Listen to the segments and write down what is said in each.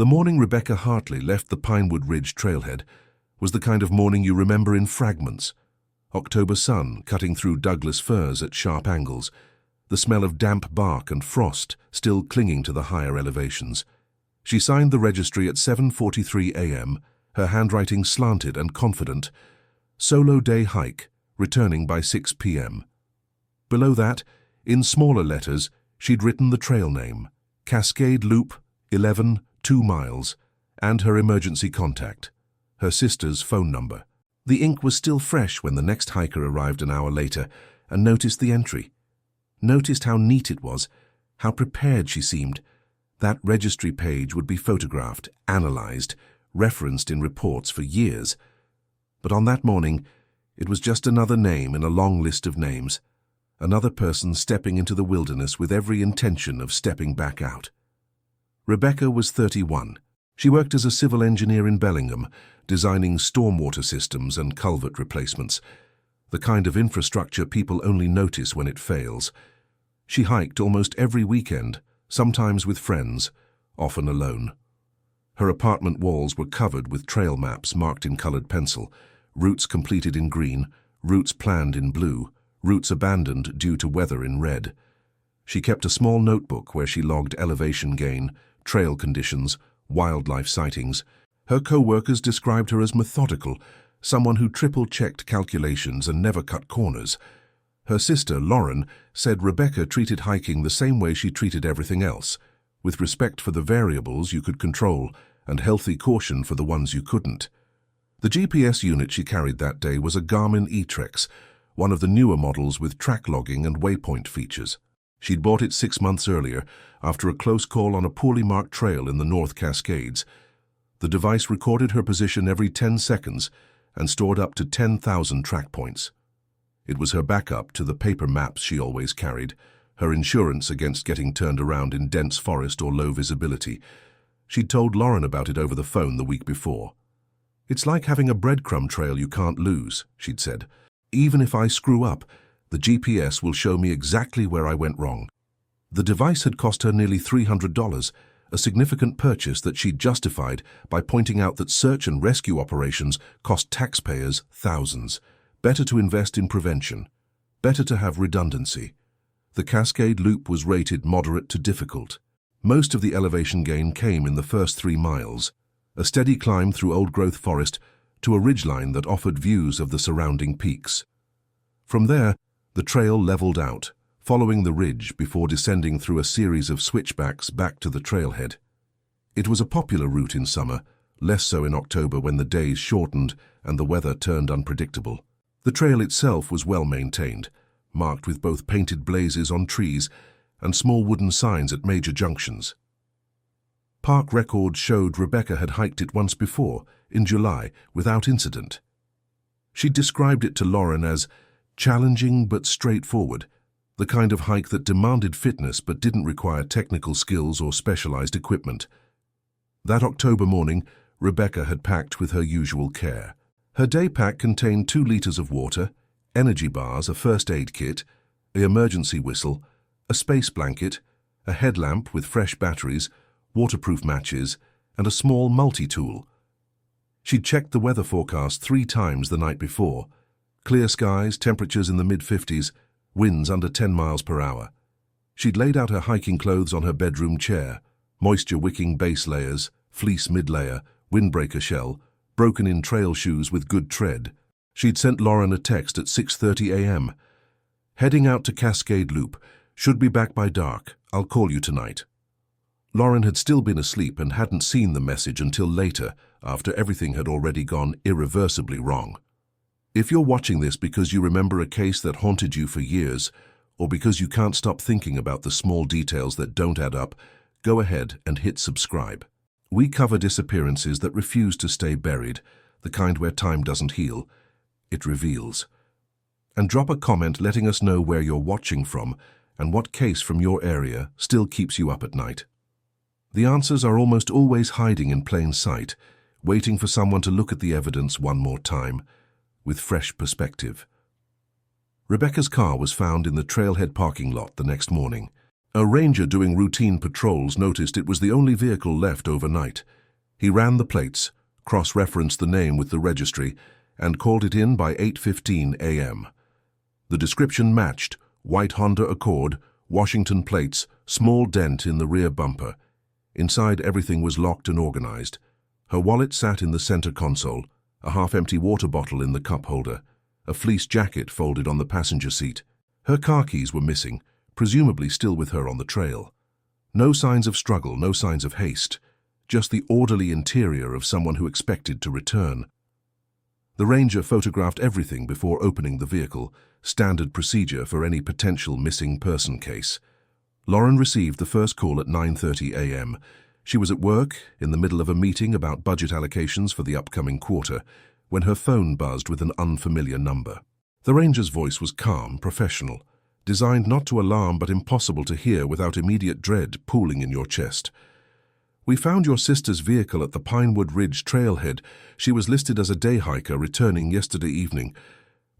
The morning Rebecca Hartley left the Pinewood Ridge trailhead was the kind of morning you remember in fragments. October sun cutting through Douglas firs at sharp angles, the smell of damp bark and frost still clinging to the higher elevations. She signed the registry at 7:43 a.m., her handwriting slanted and confident. Solo day hike, returning by 6 p.m. Below that, in smaller letters, she'd written the trail name, Cascade Loop, 11, 2 miles, and her emergency contact, her sister's phone number. The ink was still fresh when the next hiker arrived an hour later and noticed the entry. Noticed how neat it was, how prepared she seemed. That registry page would be photographed, analyzed, referenced in reports for years. But on that morning, it was just another name in a long list of names, another person stepping into the wilderness with every intention of stepping back out. Rebecca was 31. She worked as a civil engineer in Bellingham, designing stormwater systems and culvert replacements, the kind of infrastructure people only notice when it fails. She hiked almost every weekend, sometimes with friends, often alone. Her apartment walls were covered with trail maps marked in colored pencil, routes completed in green, routes planned in blue, routes abandoned due to weather in red. She kept a small notebook where she logged elevation gain, trail conditions, wildlife sightings. Her co-workers described her as methodical, someone who triple-checked calculations and never cut corners. Her sister, Lauren, said Rebecca treated hiking the same way she treated everything else, with respect for the variables you could control and healthy caution for the ones you couldn't. The GPS unit she carried that day was a Garmin eTrex, one of the newer models with track logging and waypoint features. She'd bought it 6 months earlier, after a close call on a poorly marked trail in the North Cascades. The device recorded her position every 10 seconds and stored up to 10,000 track points. It was her backup to the paper maps she always carried, her insurance against getting turned around in dense forest or low visibility. She'd told Lauren about it over the phone the week before. "It's like having a breadcrumb trail you can't lose," she'd said. "Even if I screw up, the GPS will show me exactly where I went wrong." The device had cost her nearly $300, a significant purchase that she'd justified by pointing out that search and rescue operations cost taxpayers thousands. Better to invest in prevention. Better to have redundancy. The Cascade Loop was rated moderate to difficult. Most of the elevation gain came in the first 3 miles, a steady climb through old-growth forest to a ridgeline that offered views of the surrounding peaks. From there, the trail leveled out, following the ridge before descending through a series of switchbacks back to the trailhead. It was a popular route in summer, less so in October when the days shortened and the weather turned unpredictable. The trail itself was well maintained, marked with both painted blazes on trees and small wooden signs at major junctions. Park records showed Rebecca had hiked it once before, in July, without incident. She described it to Lauren as challenging but straightforward, the kind of hike that demanded fitness but didn't require technical skills or specialized equipment. That October morning, Rebecca had packed with her usual care. Her day pack contained 2 liters of water, energy bars, a first aid kit, an emergency whistle, a space blanket, a headlamp with fresh batteries, waterproof matches, and a small multi-tool. She'd checked the weather forecast 3 times the night before. Clear skies, temperatures in the mid-50s, winds under 10 miles per hour. She'd laid out her hiking clothes on her bedroom chair, moisture-wicking base layers, fleece mid-layer, windbreaker shell, broken-in trail shoes with good tread. She'd sent Lauren a text at 6:30 a.m. "Heading out to Cascade Loop. Should be back by dark. I'll call you tonight." Lauren had still been asleep and hadn't seen the message until later, after everything had already gone irreversibly wrong. If you're watching this because you remember a case that haunted you for years, or because you can't stop thinking about the small details that don't add up, go ahead and hit subscribe. We cover disappearances that refuse to stay buried, the kind where time doesn't heal, it reveals. And drop a comment letting us know where you're watching from and what case from your area still keeps you up at night. The answers are almost always hiding in plain sight, waiting for someone to look at the evidence one more time, with fresh perspective. Rebecca's car was found in the trailhead parking lot the next morning. A ranger doing routine patrols noticed it was the only vehicle left overnight. He ran the plates, cross-referenced the name with the registry, and called it in by 8:15 a.m. The description matched: white Honda Accord, Washington plates, small dent in the rear bumper. Inside, everything was locked and organized. Her wallet sat in the center console, a half-empty water bottle in the cup holder, a fleece jacket folded on the passenger seat. Her car keys were missing, presumably still with her on the trail. No signs of struggle, no signs of haste, just the orderly interior of someone who expected to return. The ranger photographed everything before opening the vehicle, standard procedure for any potential missing person case. Lauren received the first call at 9:30 a.m. She was at work, in the middle of a meeting about budget allocations for the upcoming quarter, when her phone buzzed with an unfamiliar number. The ranger's voice was calm, professional, designed not to alarm but impossible to hear without immediate dread pooling in your chest. "We found your sister's vehicle at the Pinewood Ridge trailhead. She was listed as a day hiker returning yesterday evening.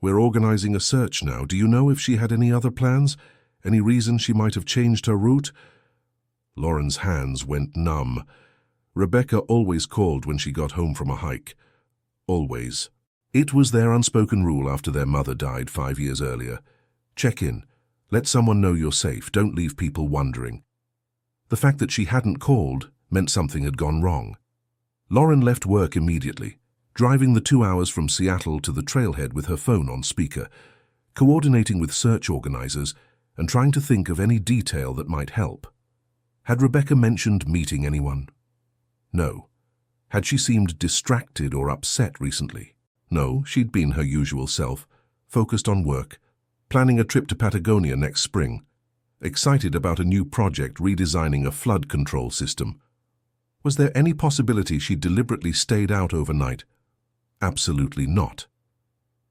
We're organizing a search now. Do you know if she had any other plans? Any reason she might have changed her route?" Lauren's hands went numb. Rebecca always called when she got home from a hike. Always. It was their unspoken rule after their mother died 5 years earlier. Check in. Let someone know you're safe. Don't leave people wondering. The fact that she hadn't called meant something had gone wrong. Lauren left work immediately, driving the 2 hours from Seattle to the trailhead with her phone on speaker, coordinating with search organizers and trying to think of any detail that might help. Had Rebecca mentioned meeting anyone? No. Had she seemed distracted or upset recently? No, she'd been her usual self, focused on work, planning a trip to Patagonia next spring, excited about a new project redesigning a flood control system. Was there any possibility she deliberately stayed out overnight? Absolutely not.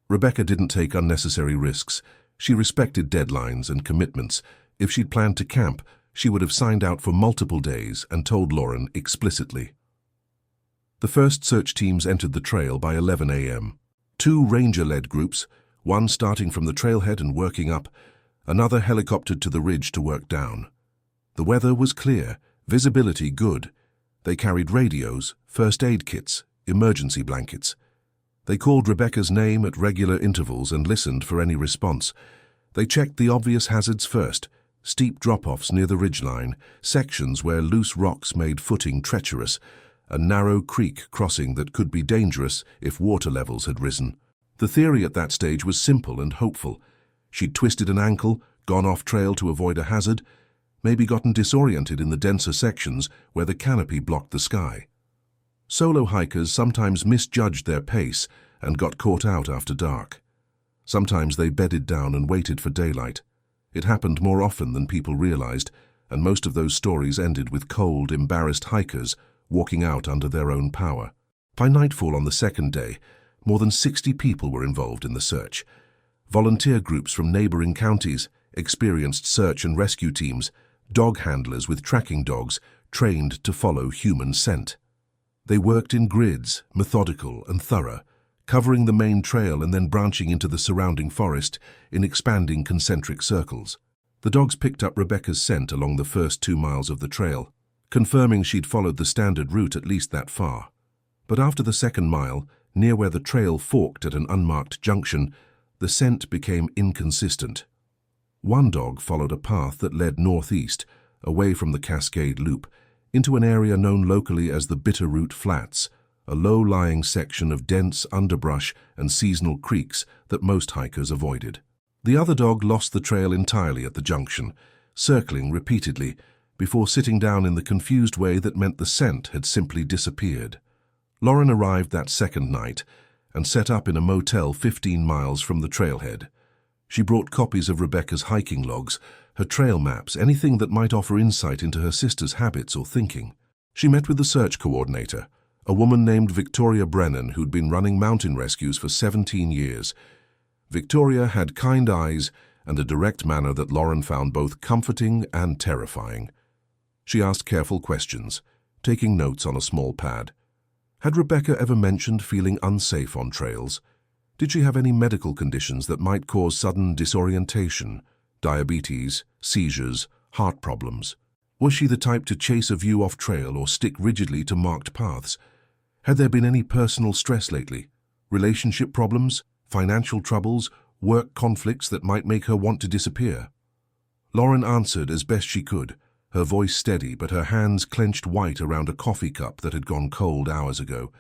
Rebecca didn't take unnecessary risks. She respected deadlines and commitments. If she'd planned to camp, she would have signed out for multiple days and told Lauren explicitly. The first search teams entered the trail by 11 a.m. 2 ranger-led groups, one starting from the trailhead and working up, another helicoptered to the ridge to work down. The weather was clear, visibility good. They carried radios, first aid kits, emergency blankets. They called Rebecca's name at regular intervals and listened for any response. They checked the obvious hazards first: steep drop-offs near the ridgeline, sections where loose rocks made footing treacherous, a narrow creek crossing that could be dangerous if water levels had risen. The theory at that stage was simple and hopeful. She'd twisted an ankle, gone off trail to avoid a hazard, maybe gotten disoriented in the denser sections where the canopy blocked the sky. Solo hikers sometimes misjudged their pace and got caught out after dark. Sometimes they bedded down and waited for daylight. It happened more often than people realized, and most of those stories ended with cold, embarrassed hikers walking out under their own power. By nightfall on the second day, more than 60 people were involved in the search. Volunteer groups from neighboring counties, experienced search and rescue teams, dog handlers with tracking dogs trained to follow human scent. They worked in grids, methodical and thorough, covering the main trail and then branching into the surrounding forest in expanding concentric circles. The dogs picked up Rebecca's scent along the first 2 miles of the trail, confirming she'd followed the standard route at least that far. But after the second mile, near where the trail forked at an unmarked junction, the scent became inconsistent. One dog followed a path that led northeast, away from the Cascade Loop, into an area known locally as the Bitterroot Flats, a low-lying section of dense underbrush and seasonal creeks that most hikers avoided. The other dog lost the trail entirely at the junction, circling repeatedly, before sitting down in the confused way that meant the scent had simply disappeared. Lauren arrived that second night and set up in a motel 15 miles from the trailhead. She brought copies of Rebecca's hiking logs, her trail maps, anything that might offer insight into her sister's habits or thinking. She met with the search coordinator, a woman named Victoria Brennan who'd been running mountain rescues for 17 years. Victoria had kind eyes and a direct manner that Lauren found both comforting and terrifying. She asked careful questions, taking notes on a small pad. Had Rebecca ever mentioned feeling unsafe on trails? Did she have any medical conditions that might cause sudden disorientation? Diabetes, seizures, heart problems? Was she the type to chase a view off trail or stick rigidly to marked paths? Had there been any personal stress lately? Relationship problems, financial troubles, work conflicts that might make her want to disappear? Lauren answered as best she could, her voice steady but her hands clenched white around a coffee cup that had gone cold hours ago.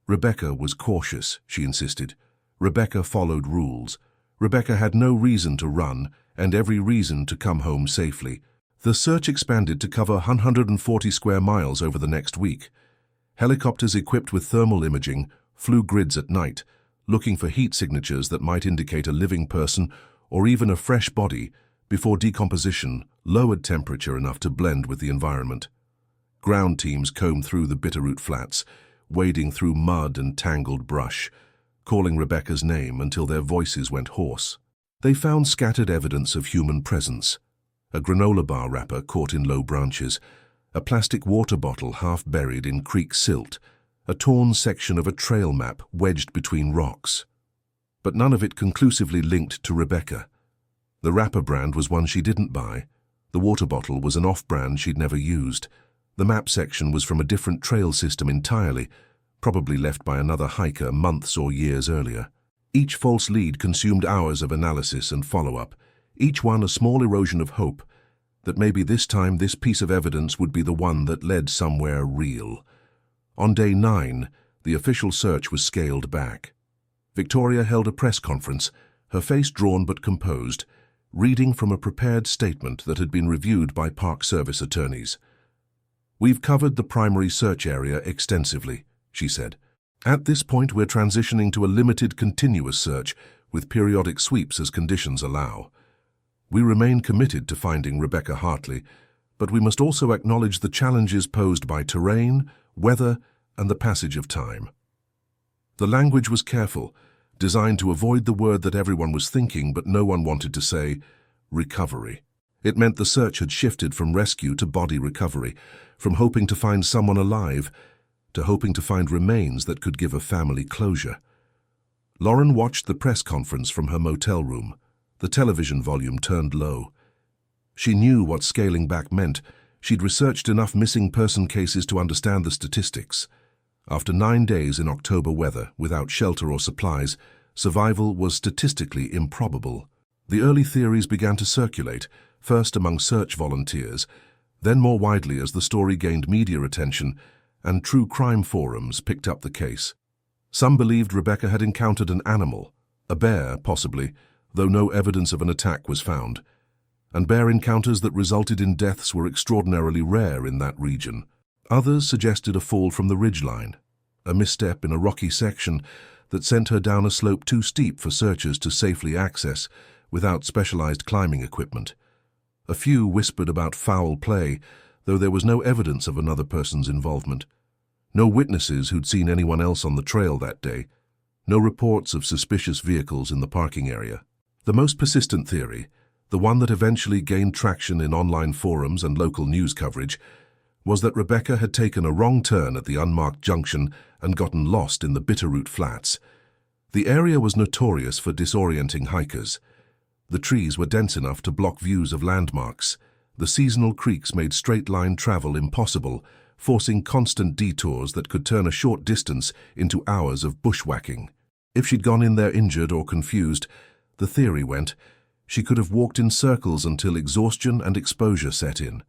Rebecca was cautious, she insisted. Rebecca followed rules. Rebecca had no reason to run and every reason to come home safely. The search expanded to cover 140 square miles over the next week. Helicopters equipped with thermal imaging flew grids at night, looking for heat signatures that might indicate a living person or even a fresh body before decomposition lowered temperature enough to blend with the environment. Ground teams combed through the Bitterroot Flats, wading through mud and tangled brush, calling Rebecca's name until their voices went hoarse. They found scattered evidence of human presence. A granola bar wrapper caught in low branches, a plastic water bottle half buried in creek silt, a torn section of a trail map wedged between rocks. But none of it conclusively linked to Rebecca. The wrapper brand was one she didn't buy. The water bottle was an off-brand she'd never used. The map section was from a different trail system entirely, probably left by another hiker months or years earlier. Each false lead consumed hours of analysis and follow-up, each one a small erosion of hope that maybe this time this piece of evidence would be the one that led somewhere real. On day 9, the official search was scaled back. Victoria held a press conference, her face drawn but composed, reading from a prepared statement that had been reviewed by Park Service attorneys. "We've covered the primary search area extensively," she said. "At this point, we're transitioning to a limited continuous search with periodic sweeps as conditions allow. We remain committed to finding Rebecca Hartley, but we must also acknowledge the challenges posed by terrain, weather, and the passage of time." The language was careful, designed to avoid the word that everyone was thinking but no one wanted to say: recovery. It meant the search had shifted from rescue to body recovery, from hoping to find someone alive to hoping to find remains that could give a family closure. Lauren watched the press conference from her motel room, the television volume turned low. She knew what scaling back meant. She'd researched enough missing person cases to understand the statistics. After 9 days in October weather, without shelter or supplies, survival was statistically improbable. The early theories began to circulate, first among search volunteers, then more widely as the story gained media attention and true crime forums picked up the case. Some believed Rebecca had encountered an animal, a bear possibly, though no evidence of an attack was found. And bear encounters that resulted in deaths were extraordinarily rare in that region. Others suggested a fall from the ridgeline, a misstep in a rocky section that sent her down a slope too steep for searchers to safely access without specialized climbing equipment. A few whispered about foul play, though there was no evidence of another person's involvement. No witnesses who'd seen anyone else on the trail that day. No reports of suspicious vehicles in the parking area. The most persistent theory, the one that eventually gained traction in online forums and local news coverage, was that Rebecca had taken a wrong turn at the unmarked junction and gotten lost in the Bitterroot Flats. The area was notorious for disorienting hikers. The trees were dense enough to block views of landmarks. The seasonal creeks made straight-line travel impossible, forcing constant detours that could turn a short distance into hours of bushwhacking. If she'd gone in there injured or confused, the theory went, she could have walked in circles until exhaustion and exposure set in.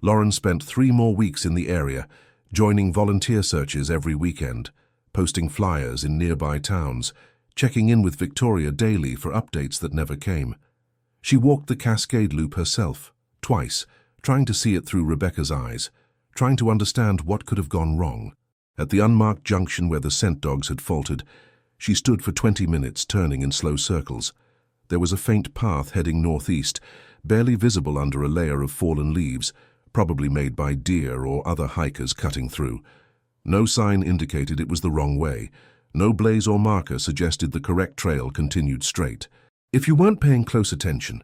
Lauren spent 3 more weeks in the area, joining volunteer searches every weekend, posting flyers in nearby towns, checking in with Victoria daily for updates that never came. She walked the Cascade Loop herself, twice, trying to see it through Rebecca's eyes, trying to understand what could have gone wrong. At the unmarked junction where the scent dogs had faltered, she stood for 20 minutes turning in slow circles. There was a faint path heading northeast, barely visible under a layer of fallen leaves, probably made by deer or other hikers cutting through. No sign indicated it was the wrong way. No blaze or marker suggested the correct trail continued straight. If you weren't paying close attention,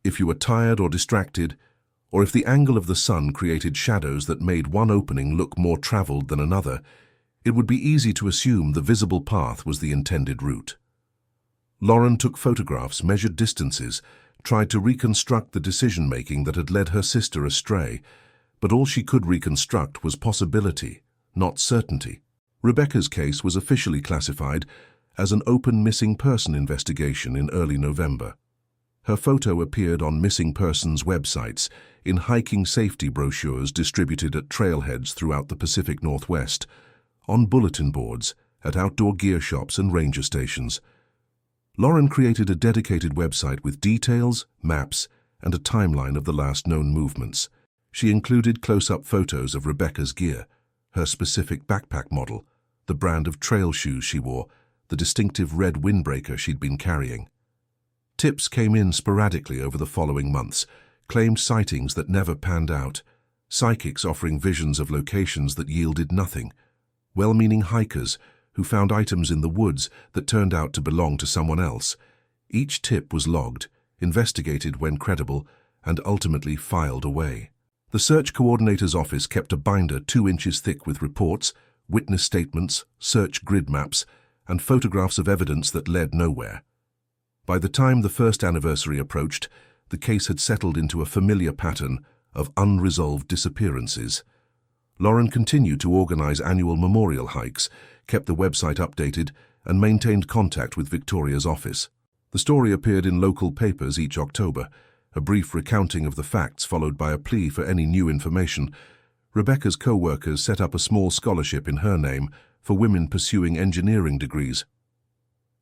if you were tired or distracted, or if the angle of the sun created shadows that made one opening look more traveled than another, it would be easy to assume the visible path was the intended route. Lauren took photographs, measured distances, tried to reconstruct the decision-making that had led her sister astray, but all she could reconstruct was possibility, not certainty. Rebecca's case was officially classified as an open missing person investigation in early November. Her photo appeared on missing persons websites, in hiking safety brochures distributed at trailheads throughout the Pacific Northwest, on bulletin boards, at outdoor gear shops and ranger stations. Lauren created a dedicated website with details, maps, and a timeline of the last known movements. She included close-up photos of Rebecca's gear, her specific backpack model, the brand of trail shoes she wore, the distinctive red windbreaker she'd been carrying. Tips came in sporadically over the following months, claimed sightings that never panned out, psychics offering visions of locations that yielded nothing, well-meaning hikers who found items in the woods that turned out to belong to someone else. Each tip was logged, investigated when credible, and ultimately filed away. The search coordinator's office kept a binder 2 inches thick with reports, witness statements, search grid maps, and photographs of evidence that led nowhere. By the time the first anniversary approached, the case had settled into a familiar pattern of unresolved disappearances. Lauren continued to organize annual memorial hikes, kept the website updated, and maintained contact with Victoria's office. The story appeared in local papers each October, a brief recounting of the facts followed by a plea for any new information. Rebecca's co-workers set up a small scholarship in her name for women pursuing engineering degrees.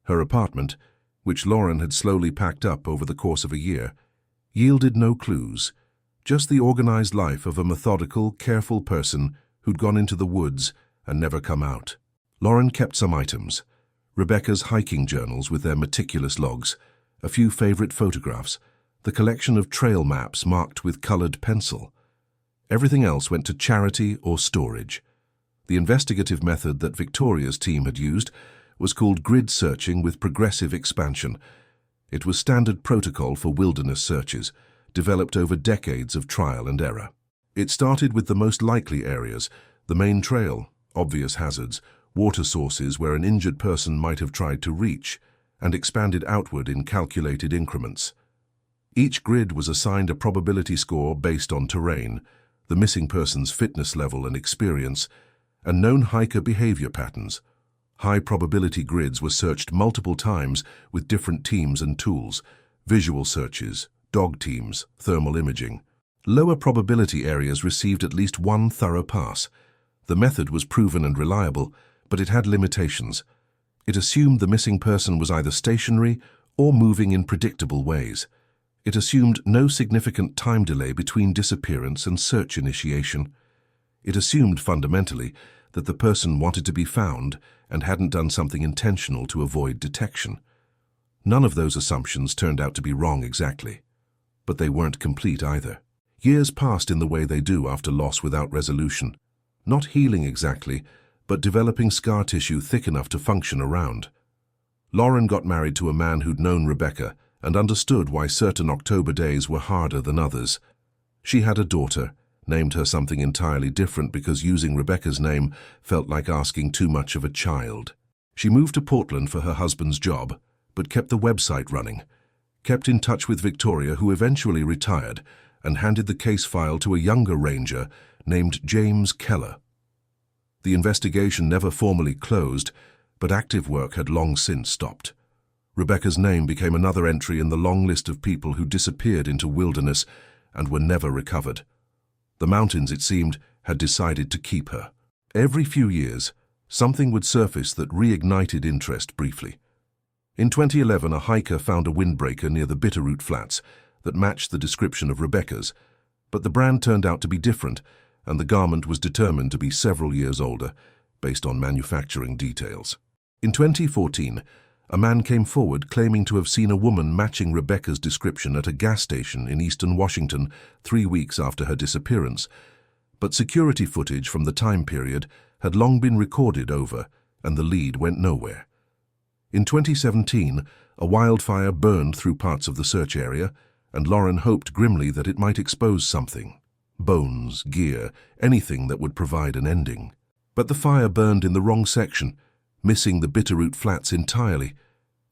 Her apartment, which Lauren had slowly packed up over the course of a year, yielded no clues, just the organized life of a methodical, careful person who'd gone into the woods and never come out. Lauren kept some items: Rebecca's hiking journals with their meticulous logs, a few favorite photographs, the collection of trail maps marked with colored pencil. Everything else went to charity or storage. The investigative method that Victoria's team had used was called grid searching with progressive expansion. It was standard protocol for wilderness searches, developed over decades of trial and error. It started with the most likely areas, the main trail, obvious hazards, water sources where an injured person might have tried to reach, and expanded outward in calculated increments. Each grid was assigned a probability score based on terrain, the missing person's fitness level and experience, and known hiker behavior patterns. High-probability grids were searched multiple times with different teams and tools: visual searches, dog teams, thermal imaging. Lower probability areas received at least one thorough pass. The method was proven and reliable, but it had limitations. It assumed the missing person was either stationary or moving in predictable ways. It assumed no significant time delay between disappearance and search initiation. It assumed, fundamentally, that the person wanted to be found and hadn't done something intentional to avoid detection. None of those assumptions turned out to be wrong exactly, but they weren't complete either. Years passed in the way they do after loss without resolution, not healing exactly, but developing scar tissue thick enough to function around. Lauren got married to a man who'd known Rebecca and understood why certain October days were harder than others. She had a daughter, named her something entirely different because using Rebecca's name felt like asking too much of a child. She moved to Portland for her husband's job, but kept the website running, kept in touch with Victoria, who eventually retired, and handed the case file to a younger ranger named James Keller. The investigation never formally closed, but active work had long since stopped. Rebecca's name became another entry in the long list of people who disappeared into wilderness and were never recovered. The mountains, it seemed, had decided to keep her. Every few years, something would surface that reignited interest briefly. In 2011, a hiker found a windbreaker near the Bitterroot Flats that matched the description of Rebecca's, but the brand turned out to be different, and the garment was determined to be several years older, based on manufacturing details. In 2014, a man came forward claiming to have seen a woman matching Rebecca's description at a gas station in eastern Washington 3 weeks after her disappearance, but security footage from the time period had long been recorded over, and the lead went nowhere. In 2017, a wildfire burned through parts of the search area, and Lauren hoped grimly that it might expose something: bones, gear, anything that would provide an ending. But the fire burned in the wrong section, missing the Bitterroot Flats entirely,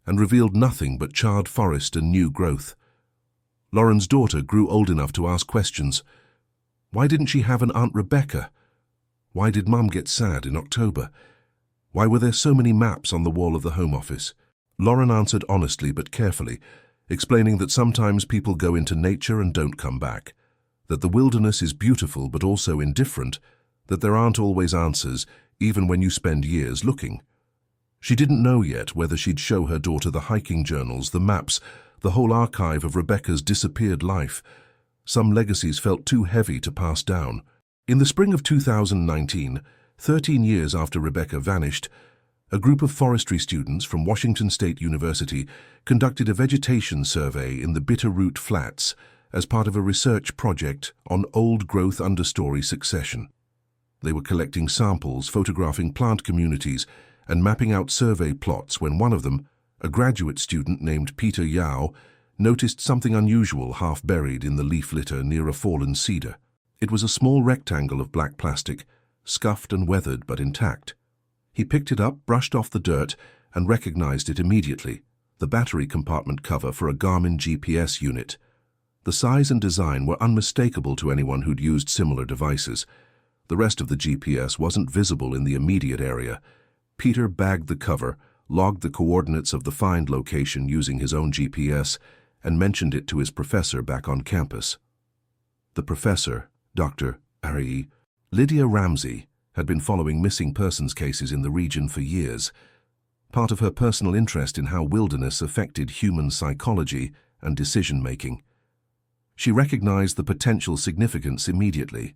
and revealed nothing but charred forest and new growth. Lauren's daughter grew old enough to ask questions. Why didn't she have an Aunt Rebecca? Why did Mum get sad in October? Why were there so many maps on the wall of the Home Office? Lauren answered honestly but carefully, explaining that sometimes people go into nature and don't come back, that the wilderness is beautiful but also indifferent, that there aren't always answers, even when you spend years looking. She didn't know yet whether she'd show her daughter the hiking journals, the maps, the whole archive of Rebecca's disappeared life. Some legacies felt too heavy to pass down. In the spring of 2019, 13 years after Rebecca vanished, a group of forestry students from Washington State University conducted a vegetation survey in the Bitterroot Flats as part of a research project on old-growth understory succession. They were collecting samples, photographing plant communities, and mapping out survey plots when one of them, a graduate student named Peter Yao, noticed something unusual half buried in the leaf litter near a fallen cedar. It was a small rectangle of black plastic, scuffed and weathered but intact. He picked it up, brushed off the dirt, and recognized it immediately, the battery compartment cover for a Garmin GPS unit. The size and design were unmistakable to anyone who'd used similar devices. The rest of the GPS wasn't visible in the immediate area. Peter bagged the cover, logged the coordinates of the find location using his own GPS, and mentioned it to his professor back on campus. The professor, Dr. Ari Lydia Ramsey, had been following missing persons cases in the region for years, part of her personal interest in how wilderness affected human psychology and decision-making. She recognized the potential significance immediately.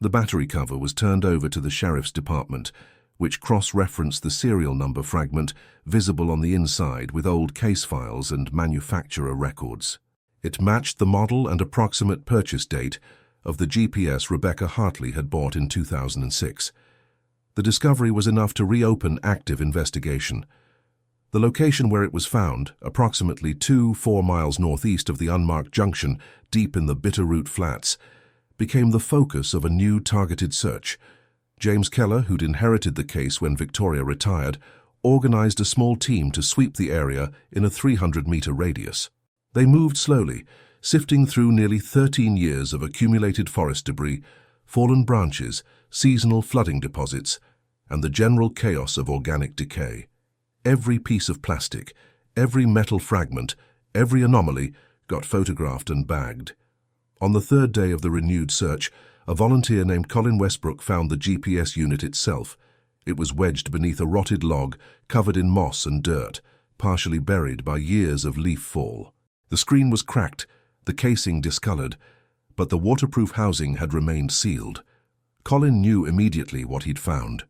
The battery cover was turned over to the sheriff's department, which cross-referenced the serial number fragment visible on the inside with old case files and manufacturer records. It matched the model and approximate purchase date of the GPS Rebecca Hartley had bought in 2006. The discovery was enough to reopen active investigation. The location where it was found, approximately 4 miles northeast of the unmarked junction deep in the Bitterroot Flats, became the focus of a new targeted search. James Keller, who'd inherited the case when Victoria retired, organized a small team to sweep the area in a 300-meter radius. They moved slowly, sifting through nearly 13 years of accumulated forest debris, fallen branches, seasonal flooding deposits, and the general chaos of organic decay. Every piece of plastic, every metal fragment, every anomaly got photographed and bagged. On the third day of the renewed search, a volunteer named Colin Westbrook found the GPS unit itself. It was wedged beneath a rotted log, covered in moss and dirt, partially buried by years of leaf fall. The screen was cracked, the casing discolored, but the waterproof housing had remained sealed. Colin knew immediately what he'd found.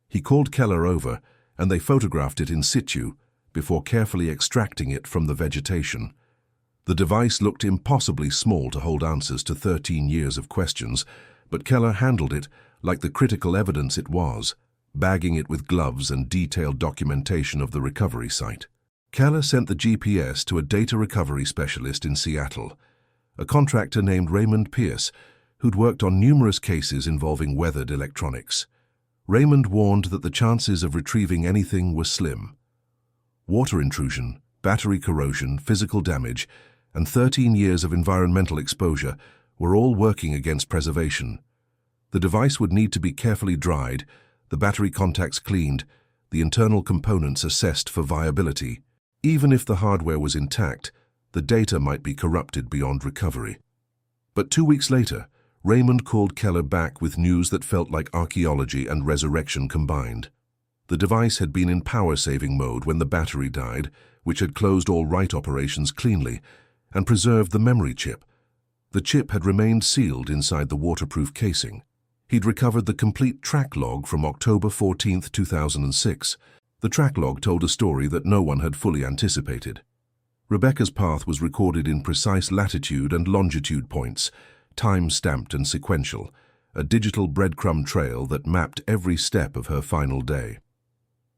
He called Keller over, and they photographed it in situ before carefully extracting it from the vegetation. The device looked impossibly small to hold answers to 13 years of questions, but Keller handled it like the critical evidence it was, bagging it with gloves and detailed documentation of the recovery site. Keller sent the GPS to a data recovery specialist in Seattle, a contractor named Raymond Pierce, who'd worked on numerous cases involving weathered electronics. Raymond warned that the chances of retrieving anything were slim. Water intrusion, battery corrosion, physical damage, and 13 years of environmental exposure were all working against preservation. The device would need to be carefully dried, the battery contacts cleaned, the internal components assessed for viability. Even if the hardware was intact, the data might be corrupted beyond recovery. But 2 weeks later, Raymond called Keller back with news that felt like archaeology and resurrection combined. The device had been in power-saving mode when the battery died, which had closed all write operations cleanly, and preserved the memory chip. The chip had remained sealed inside the waterproof casing. He'd recovered the complete track log from October 14, 2006. The track log told a story that no one had fully anticipated. Rebecca's path was recorded in precise latitude and longitude points, time-stamped and sequential, a digital breadcrumb trail that mapped every step of her final day.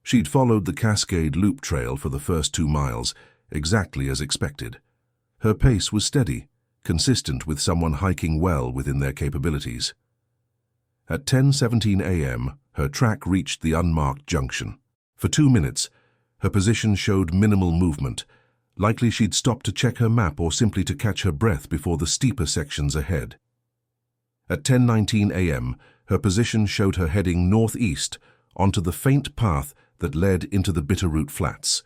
She'd followed the Cascade Loop Trail for the first 2 miles, exactly as expected. Her pace was steady, consistent with someone hiking well within their capabilities. At 10:17 a.m., her track reached the unmarked junction. For 2 minutes, her position showed minimal movement, Likely she'd stopped to check her map or simply to catch her breath before the steeper sections ahead. At 10:19 a.m., her position showed her heading northeast onto the faint path that led into the Bitterroot Flats.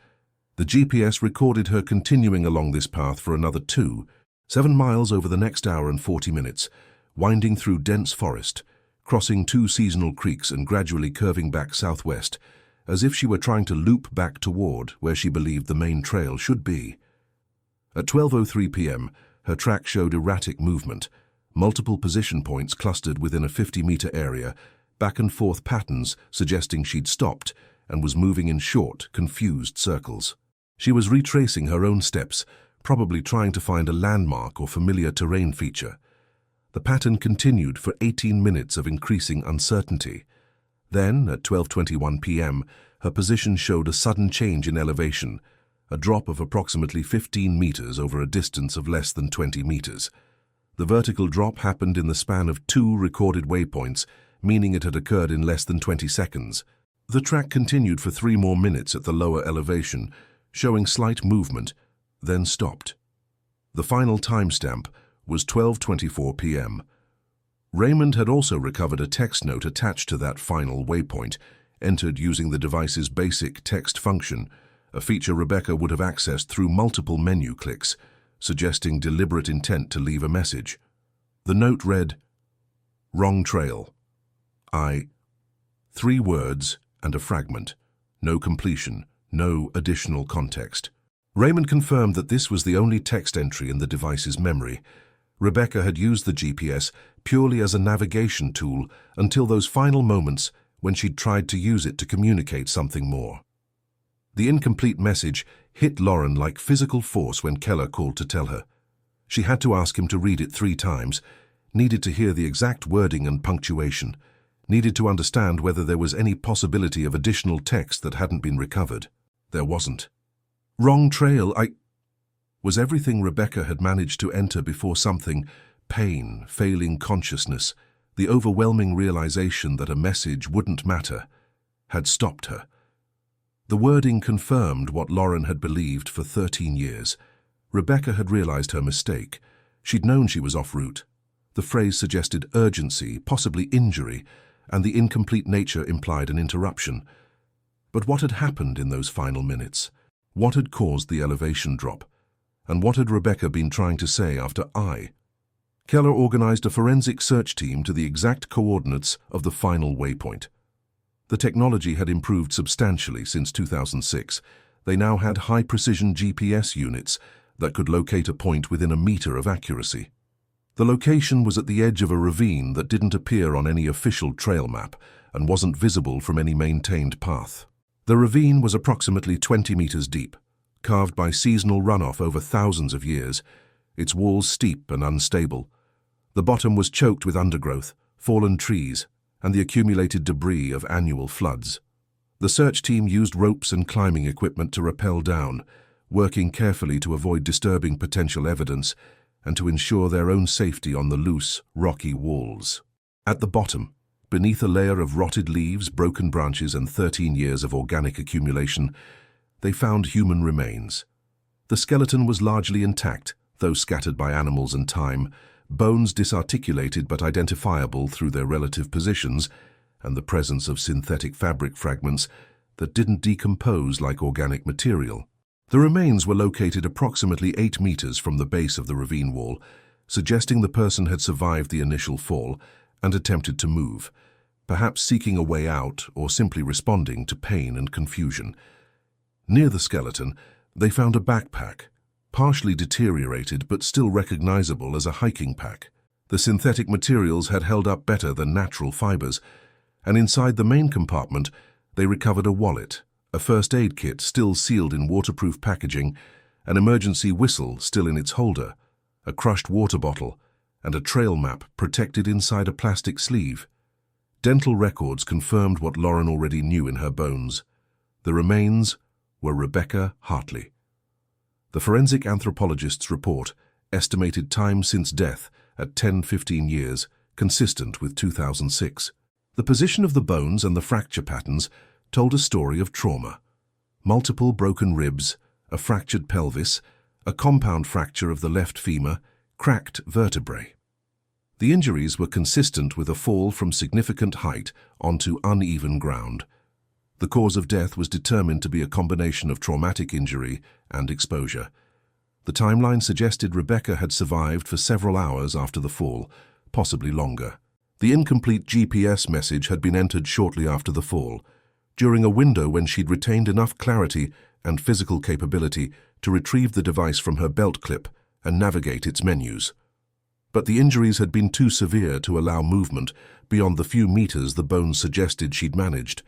The GPS recorded her continuing along this path for another 7 miles over the next hour and 40 minutes, winding through dense forest, crossing 2 seasonal creeks and gradually curving back southwest, as if she were trying to loop back toward where she believed the main trail should be. At 12:03 p.m., her track showed erratic movement, multiple position points clustered within a 50-meter area, back and forth patterns suggesting she'd stopped and was moving in short, confused circles. She was retracing her own steps, probably trying to find a landmark or familiar terrain feature. The pattern continued for 18 minutes of increasing uncertainty. Then, at 12:21 p.m., her position showed a sudden change in elevation, a drop of approximately 15 meters over a distance of less than 20 meters. The vertical drop happened in the span of 2 recorded waypoints, meaning it had occurred in less than 20 seconds. The track continued for 3 more minutes at the lower elevation, showing slight movement, then stopped. The final timestamp was 12:24 p.m. Raymond had also recovered a text note attached to that final waypoint, entered using the device's basic text function, a feature Rebecca would have accessed through multiple menu clicks, suggesting deliberate intent to leave a message. The note read, "Wrong trail. 3 words and a fragment. No completion, no additional context." Raymond confirmed that this was the only text entry in the device's memory. Rebecca had used the GPS purely as a navigation tool until those final moments when she'd tried to use it to communicate something more. The incomplete message hit Lauren like physical force when Keller called to tell her. She had to ask him to read it 3 times, needed to hear the exact wording and punctuation, needed to understand whether there was any possibility of additional text that hadn't been recovered. There wasn't. "Wrong trail, was everything Rebecca had managed to enter before something, pain, failing consciousness, the overwhelming realization that a message wouldn't matter, had stopped her. The wording confirmed what Lauren had believed for 13 years. Rebecca had realized her mistake. She'd known she was off route. The phrase suggested urgency, possibly injury, and the incomplete nature implied an interruption. But what had happened in those final minutes? What had caused the elevation drop? And what had Rebecca been trying to say after Keller organized a forensic search team to the exact coordinates of the final waypoint. The technology had improved substantially since 2006. They now had high-precision GPS units that could locate a point within a meter of accuracy. The location was at the edge of a ravine that didn't appear on any official trail map and wasn't visible from any maintained path. The ravine was approximately 20 meters deep, carved by seasonal runoff over thousands of years, its walls steep and unstable. The bottom was choked with undergrowth, fallen trees, and the accumulated debris of annual floods. The search team used ropes and climbing equipment to rappel down, working carefully to avoid disturbing potential evidence and to ensure their own safety on the loose, rocky walls. At the bottom, beneath a layer of rotted leaves, broken branches, and 13 years of organic accumulation, they found human remains. The skeleton was largely intact, though scattered by animals and time, bones disarticulated but identifiable through their relative positions, and the presence of synthetic fabric fragments that didn't decompose like organic material. The remains were located approximately 8 meters from the base of the ravine wall, suggesting the person had survived the initial fall and attempted to move, perhaps seeking a way out or simply responding to pain and confusion. Near the skeleton, they found a backpack, partially deteriorated but still recognizable as a hiking pack. The synthetic materials had held up better than natural fibers, and inside the main compartment, they recovered a wallet, a first aid kit still sealed in waterproof packaging, an emergency whistle still in its holder, a crushed water bottle, and a trail map protected inside a plastic sleeve. Dental records confirmed what Lauren already knew in her bones. The remains were Rebecca Hartley. The forensic anthropologist's report estimated time since death at 10-15 years, consistent with 2006. The position of the bones and the fracture patterns told a story of trauma. Multiple broken ribs, a fractured pelvis, a compound fracture of the left femur, cracked vertebrae. The injuries were consistent with a fall from significant height onto uneven ground. The cause of death was determined to be a combination of traumatic injury and exposure. The timeline suggested Rebecca had survived for several hours after the fall, possibly longer. The incomplete GPS message had been entered shortly after the fall, during a window when she'd retained enough clarity and physical capability to retrieve the device from her belt clip and navigate its menus. But the injuries had been too severe to allow movement beyond the few meters the bones suggested she'd managed.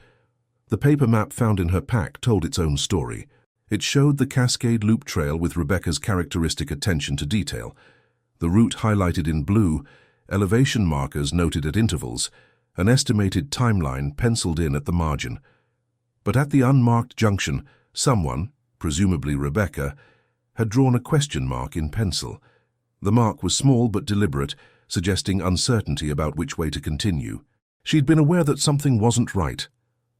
The paper map found in her pack told its own story. It showed the Cascade Loop Trail with Rebecca's characteristic attention to detail, the route highlighted in blue, elevation markers noted at intervals, an estimated timeline penciled in at the margin. But at the unmarked junction, someone, presumably Rebecca, had drawn a question mark in pencil. The mark was small but deliberate, suggesting uncertainty about which way to continue. She'd been aware that something wasn't right,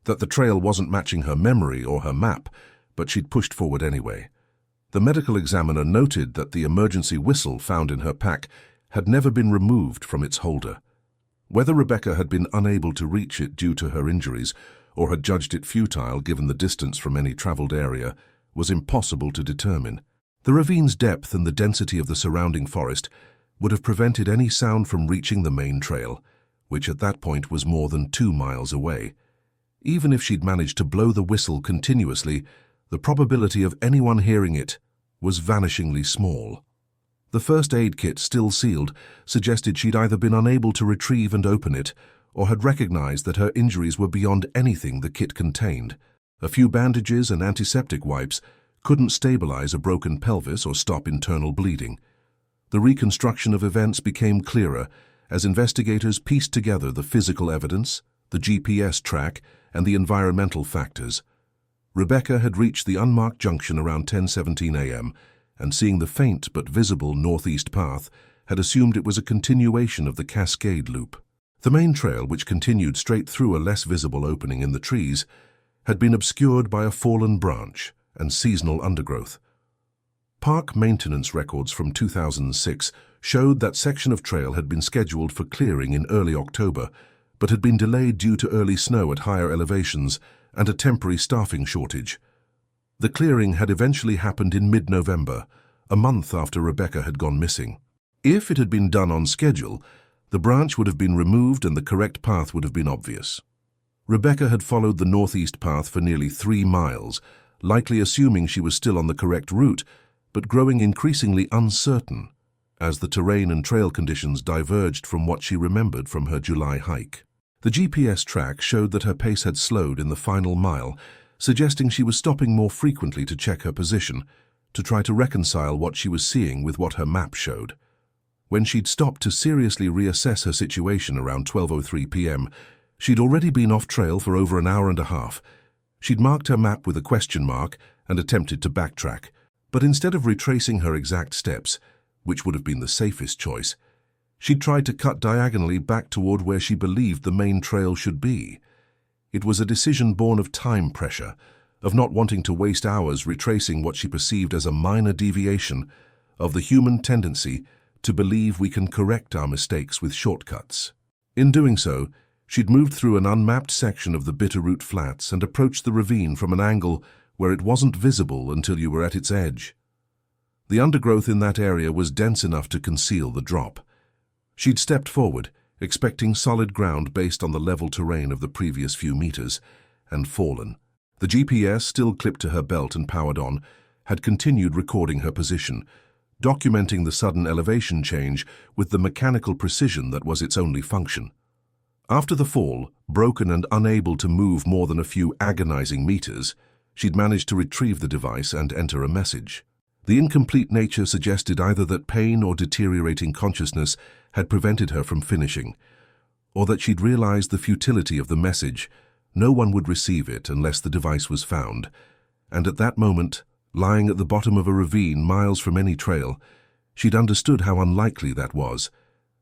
that the trail wasn't matching her memory or her map, but she'd pushed forward anyway. The medical examiner noted that the emergency whistle found in her pack had never been removed from its holder. Whether Rebecca had been unable to reach it due to her injuries or had judged it futile given the distance from any traveled area was impossible to determine. The ravine's depth and the density of the surrounding forest would have prevented any sound from reaching the main trail, which at that point was more than 2 miles away. Even if she'd managed to blow the whistle continuously, the probability of anyone hearing it was vanishingly small. The first aid kit, still sealed, suggested she'd either been unable to retrieve and open it, or had recognized that her injuries were beyond anything the kit contained. A few bandages and antiseptic wipes couldn't stabilize a broken pelvis or stop internal bleeding. The reconstruction of events became clearer as investigators pieced together the physical evidence, the GPS track, and the environmental factors. Rebecca had reached the unmarked junction around 10:17 a.m., and seeing the faint but visible northeast path, had assumed it was a continuation of the Cascade Loop. The main trail, which continued straight through a less visible opening in the trees, had been obscured by a fallen branch and seasonal undergrowth. Park maintenance records from 2006 showed that section of trail had been scheduled for clearing in early October, but had been delayed due to early snow at higher elevations and a temporary staffing shortage. The clearing had eventually happened in mid-November, a month after Rebecca had gone missing. If it had been done on schedule, the branch would have been removed and the correct path would have been obvious. Rebecca had followed the northeast path for nearly 3 miles, likely assuming she was still on the correct route, but growing increasingly uncertain as the terrain and trail conditions diverged from what she remembered from her July hike. The GPS track showed that her pace had slowed in the final mile, suggesting she was stopping more frequently to check her position, to try to reconcile what she was seeing with what her map showed. When she'd stopped to seriously reassess her situation around 12:03 p.m., she'd already been off trail for over an hour and a half. She'd marked her map with a question mark and attempted to backtrack, but instead of retracing her exact steps, which would have been the safest choice, she'd tried to cut diagonally back toward where she believed the main trail should be. It was a decision born of time pressure, of not wanting to waste hours retracing what she perceived as a minor deviation, of the human tendency to believe we can correct our mistakes with shortcuts. In doing so, she'd moved through an unmapped section of the Bitterroot Flats and approached the ravine from an angle where it wasn't visible until you were at its edge. The undergrowth in that area was dense enough to conceal the drop. She'd stepped forward, expecting solid ground based on the level terrain of the previous few meters, and fallen. The GPS, still clipped to her belt and powered on, had continued recording her position, documenting the sudden elevation change with the mechanical precision that was its only function. After the fall, broken and unable to move more than a few agonizing meters, she'd managed to retrieve the device and enter a message. The incomplete nature suggested either that pain or deteriorating consciousness had prevented her from finishing, or that she'd realized the futility of the message. No one would receive it unless the device was found, and at that moment, lying at the bottom of a ravine miles from any trail, she'd understood how unlikely that was.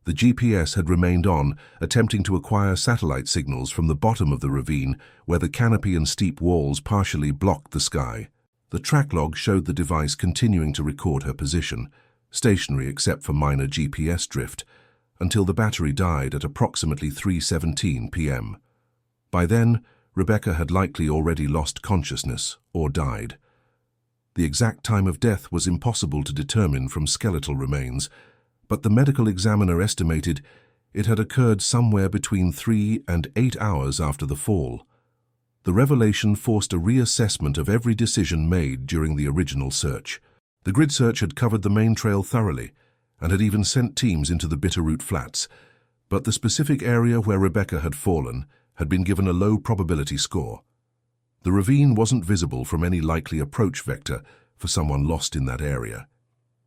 The GPS had remained on, attempting to acquire satellite signals from the bottom of the ravine where the canopy and steep walls partially blocked the sky. The track log showed the device continuing to record her position, stationary except for minor GPS drift, until the battery died at approximately 3:17 p.m. By then, Rebecca had likely already lost consciousness or died. The exact time of death was impossible to determine from skeletal remains, but the medical examiner estimated it had occurred somewhere between 3 and 8 hours after the fall. The revelation forced a reassessment of every decision made during the original search. The grid search had covered the main trail thoroughly and had even sent teams into the Bitterroot Flats, but the specific area where Rebecca had fallen had been given a low probability score. The ravine wasn't visible from any likely approach vector for someone lost in that area,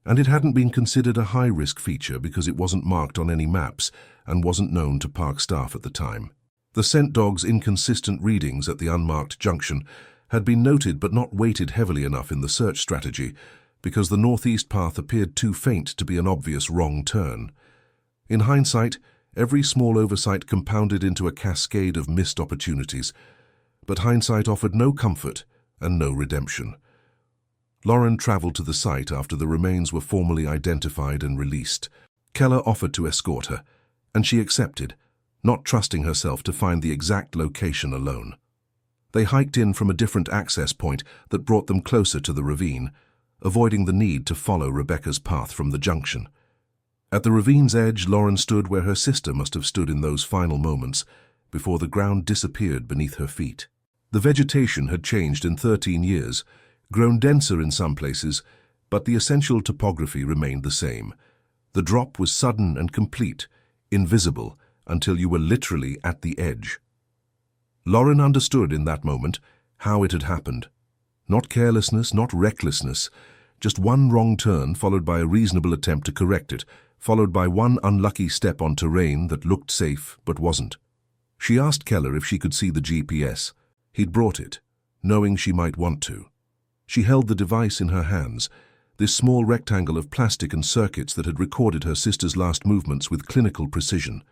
and it hadn't been considered a high-risk feature because it wasn't marked on any maps and wasn't known to park staff at the time. The scent dog's inconsistent readings at the unmarked junction had been noted but not weighted heavily enough in the search strategy because the northeast path appeared too faint to be an obvious wrong turn. In hindsight, every small oversight compounded into a cascade of missed opportunities, but hindsight offered no comfort and no redemption. Lauren traveled to the site after the remains were formally identified and released. Keller offered to escort her, and she accepted, not trusting herself to find the exact location alone. They hiked in from a different access point that brought them closer to the ravine, avoiding the need to follow Rebecca's path from the junction. At the ravine's edge, Lauren stood where her sister must have stood in those final moments, before the ground disappeared beneath her feet. The vegetation had changed in 13 years, grown denser in some places, but the essential topography remained the same. The drop was sudden and complete, invisible, until you were literally at the edge. Lauren understood in that moment how it had happened. Not carelessness, not recklessness, just one wrong turn followed by a reasonable attempt to correct it, followed by one unlucky step on terrain that looked safe but wasn't. She asked Keller if she could see the GPS. He'd brought it, knowing she might want to. She held the device in her hands, this small rectangle of plastic and circuits that had recorded her sister's last movements with clinical precision.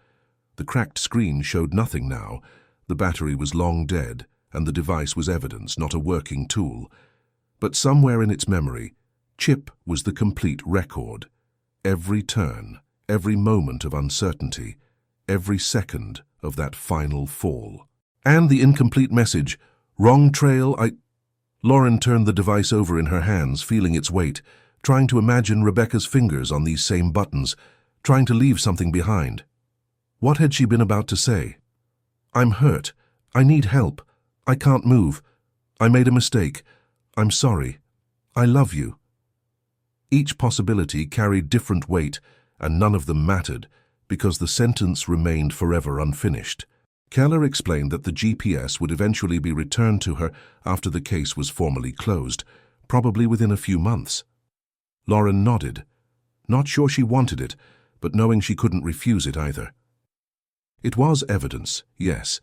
The cracked screen showed nothing now. The battery was long dead, and the device was evidence, not a working tool. But somewhere in its memory, Chip was the complete record. Every turn, every moment of uncertainty, every second of that final fall. And the incomplete message, "Wrong trail, Lauren turned the device over in her hands, feeling its weight, trying to imagine Rebecca's fingers on these same buttons, trying to leave something behind. What had she been about to say? "I'm hurt. I need help. I can't move. I made a mistake. I'm sorry. I love you." Each possibility carried different weight, and none of them mattered, because the sentence remained forever unfinished. Keller explained that the GPS would eventually be returned to her after the case was formally closed, probably within a few months. Lauren nodded, not sure she wanted it, but knowing she couldn't refuse it either. It was evidence, yes,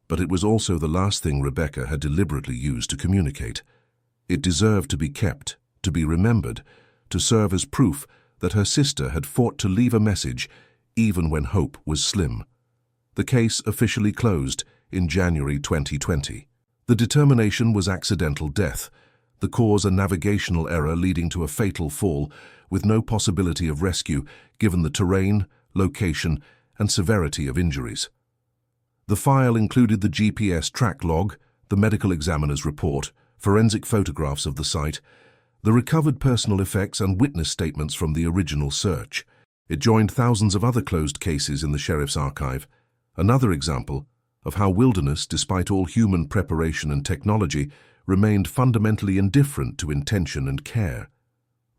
but it was also the last thing Rebecca had deliberately used to communicate. It deserved to be kept, to be remembered, to serve as proof that her sister had fought to leave a message even when hope was slim. The case officially closed in January 2020. The determination was accidental death, the cause a navigational error leading to a fatal fall with no possibility of rescue given the terrain, location, and severity of injuries. The file included the GPS track log, the medical examiner's report, forensic photographs of the site, the recovered personal effects and witness statements from the original search. It joined thousands of other closed cases in the sheriff's archive, another example of how wilderness, despite all human preparation and technology, remained fundamentally indifferent to intention and care.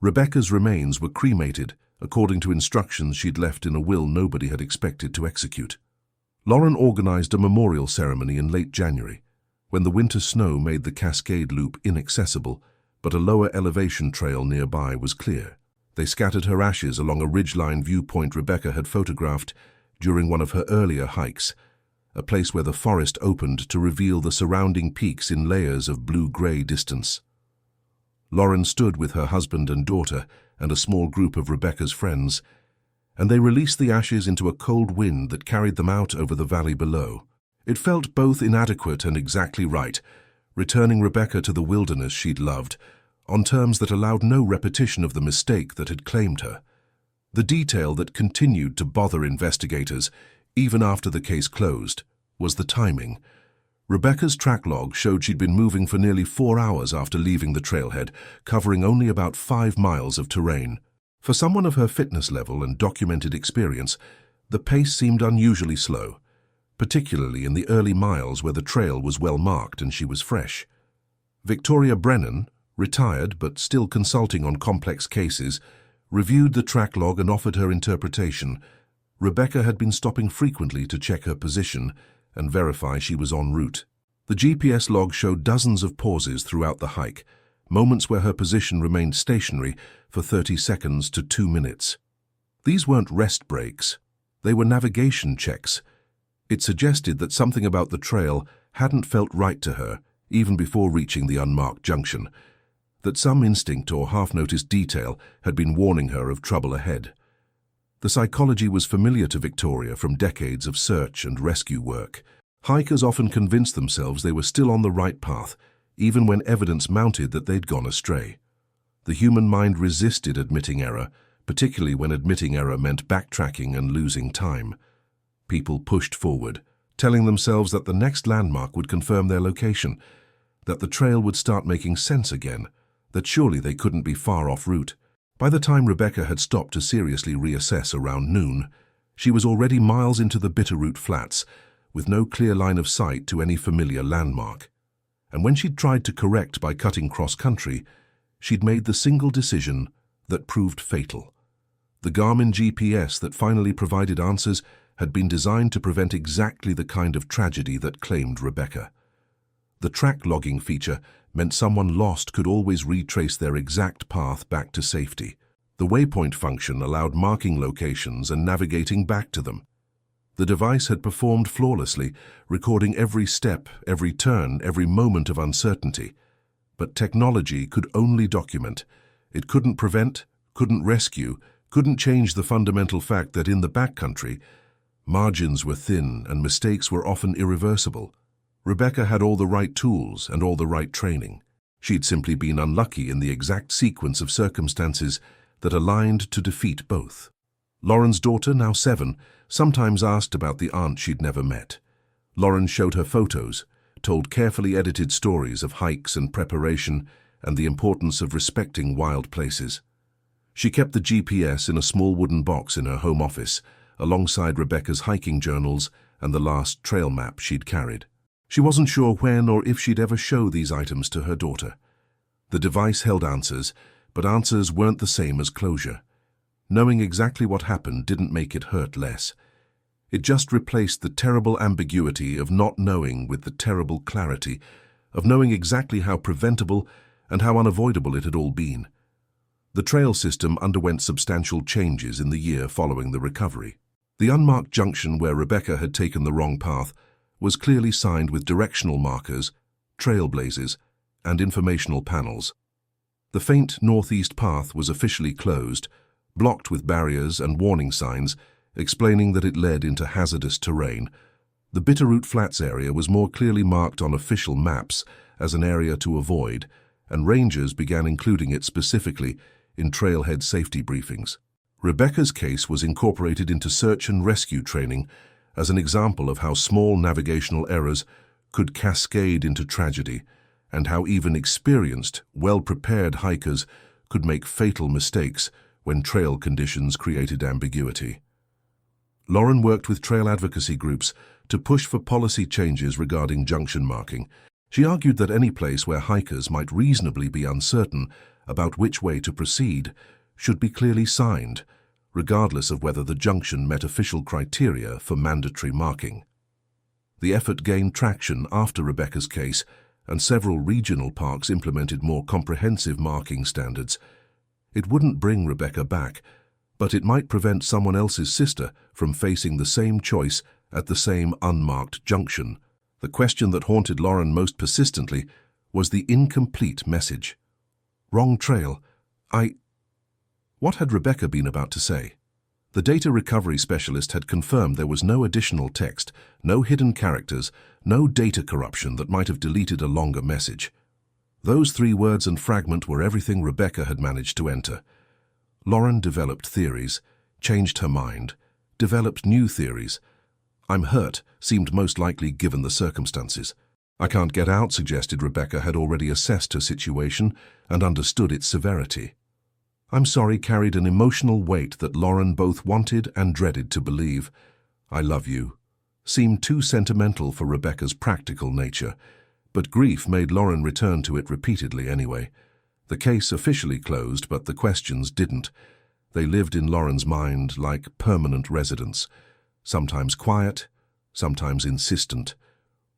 Rebecca's remains were cremated, according to instructions she'd left in a will nobody had expected to execute. Lauren organized a memorial ceremony in late January, when the winter snow made the Cascade Loop inaccessible, but a lower elevation trail nearby was clear. They scattered her ashes along a ridgeline viewpoint Rebecca had photographed during one of her earlier hikes, a place where the forest opened to reveal the surrounding peaks in layers of blue-gray distance. Lauren stood with her husband and daughter and a small group of Rebecca's friends, and they released the ashes into a cold wind that carried them out over the valley below. It felt both inadequate and exactly right, returning Rebecca to the wilderness she'd loved, on terms that allowed no repetition of the mistake that had claimed her. The detail that continued to bother investigators, even after the case closed, was the timing. Rebecca's track log showed she'd been moving for nearly 4 hours after leaving the trailhead, covering only about 5 miles of terrain. For someone of her fitness level and documented experience, the pace seemed unusually slow, particularly in the early miles where the trail was well marked and she was fresh. Victoria Brennan, retired but still consulting on complex cases, reviewed the track log and offered her interpretation. Rebecca had been stopping frequently to check her position and verify she was en route. The GPS log showed dozens of pauses throughout the hike, moments where her position remained stationary for 30 seconds to 2 minutes. These weren't rest breaks, they were navigation checks. It suggested that something about the trail hadn't felt right to her, even before reaching the unmarked junction, that some instinct or half-noticed detail had been warning her of trouble ahead. The psychology was familiar to Victoria from decades of search and rescue work. Hikers often convinced themselves they were still on the right path, even when evidence mounted that they'd gone astray. The human mind resisted admitting error, particularly when admitting error meant backtracking and losing time. People pushed forward, telling themselves that the next landmark would confirm their location, that the trail would start making sense again, that surely they couldn't be far off route. By the time Rebecca had stopped to seriously reassess around noon, she was already miles into the Bitterroot Flats, with no clear line of sight to any familiar landmark. And when she'd tried to correct by cutting cross-country, she'd made the single decision that proved fatal. The Garmin GPS that finally provided answers had been designed to prevent exactly the kind of tragedy that claimed Rebecca. The track logging feature meant someone lost could always retrace their exact path back to safety. The waypoint function allowed marking locations and navigating back to them. The device had performed flawlessly, recording every step, every turn, every moment of uncertainty. But technology could only document. It couldn't prevent, couldn't rescue, couldn't change the fundamental fact that in the backcountry, margins were thin and mistakes were often irreversible. Rebecca had all the right tools and all the right training. She'd simply been unlucky in the exact sequence of circumstances that aligned to defeat both. Lauren's daughter, now 7, sometimes asked about the aunt she'd never met. Lauren showed her photos, told carefully edited stories of hikes and preparation and the importance of respecting wild places. She kept the GPS in a small wooden box in her home office, alongside Rebecca's hiking journals and the last trail map she'd carried. She wasn't sure when or if she'd ever show these items to her daughter. The device held answers, but answers weren't the same as closure. Knowing exactly what happened didn't make it hurt less. It just replaced the terrible ambiguity of not knowing with the terrible clarity of knowing exactly how preventable and how unavoidable it had all been. The trail system underwent substantial changes in the year following the recovery. The unmarked junction where Rebecca had taken the wrong path was clearly signed with directional markers, trailblazers, and informational panels. The faint northeast path was officially closed, blocked with barriers and warning signs, explaining that it led into hazardous terrain. The Bitterroot Flats area was more clearly marked on official maps as an area to avoid, and rangers began including it specifically in trailhead safety briefings. Rebecca's case was incorporated into search and rescue training as an example of how small navigational errors could cascade into tragedy, and how even experienced, well-prepared hikers could make fatal mistakes when trail conditions created ambiguity. Lauren worked with trail advocacy groups to push for policy changes regarding junction marking. She argued that any place where hikers might reasonably be uncertain about which way to proceed should be clearly signed, regardless of whether the junction met official criteria for mandatory marking. The effort gained traction after Rebecca's case, and several regional parks implemented more comprehensive marking standards. It wouldn't bring Rebecca back, but it might prevent someone else's sister from facing the same choice at the same unmarked junction. The question that haunted Lauren most persistently was the incomplete message. Wrong trail. What had Rebecca been about to say? The data recovery specialist had confirmed there was no additional text, no hidden characters, no data corruption that might have deleted a longer message. Those 3 words and fragment were everything Rebecca had managed to enter. Lauren developed theories, changed her mind, developed new theories. "I'm hurt" seemed most likely given the circumstances. "I can't get out," suggested Rebecca had already assessed her situation and understood its severity. "I'm sorry" carried an emotional weight that Lauren both wanted and dreaded to believe. "I love you" seemed too sentimental for Rebecca's practical nature, but grief made Lauren return to it repeatedly anyway. The case officially closed, but the questions didn't. They lived in Lauren's mind like permanent residents, sometimes quiet, sometimes insistent,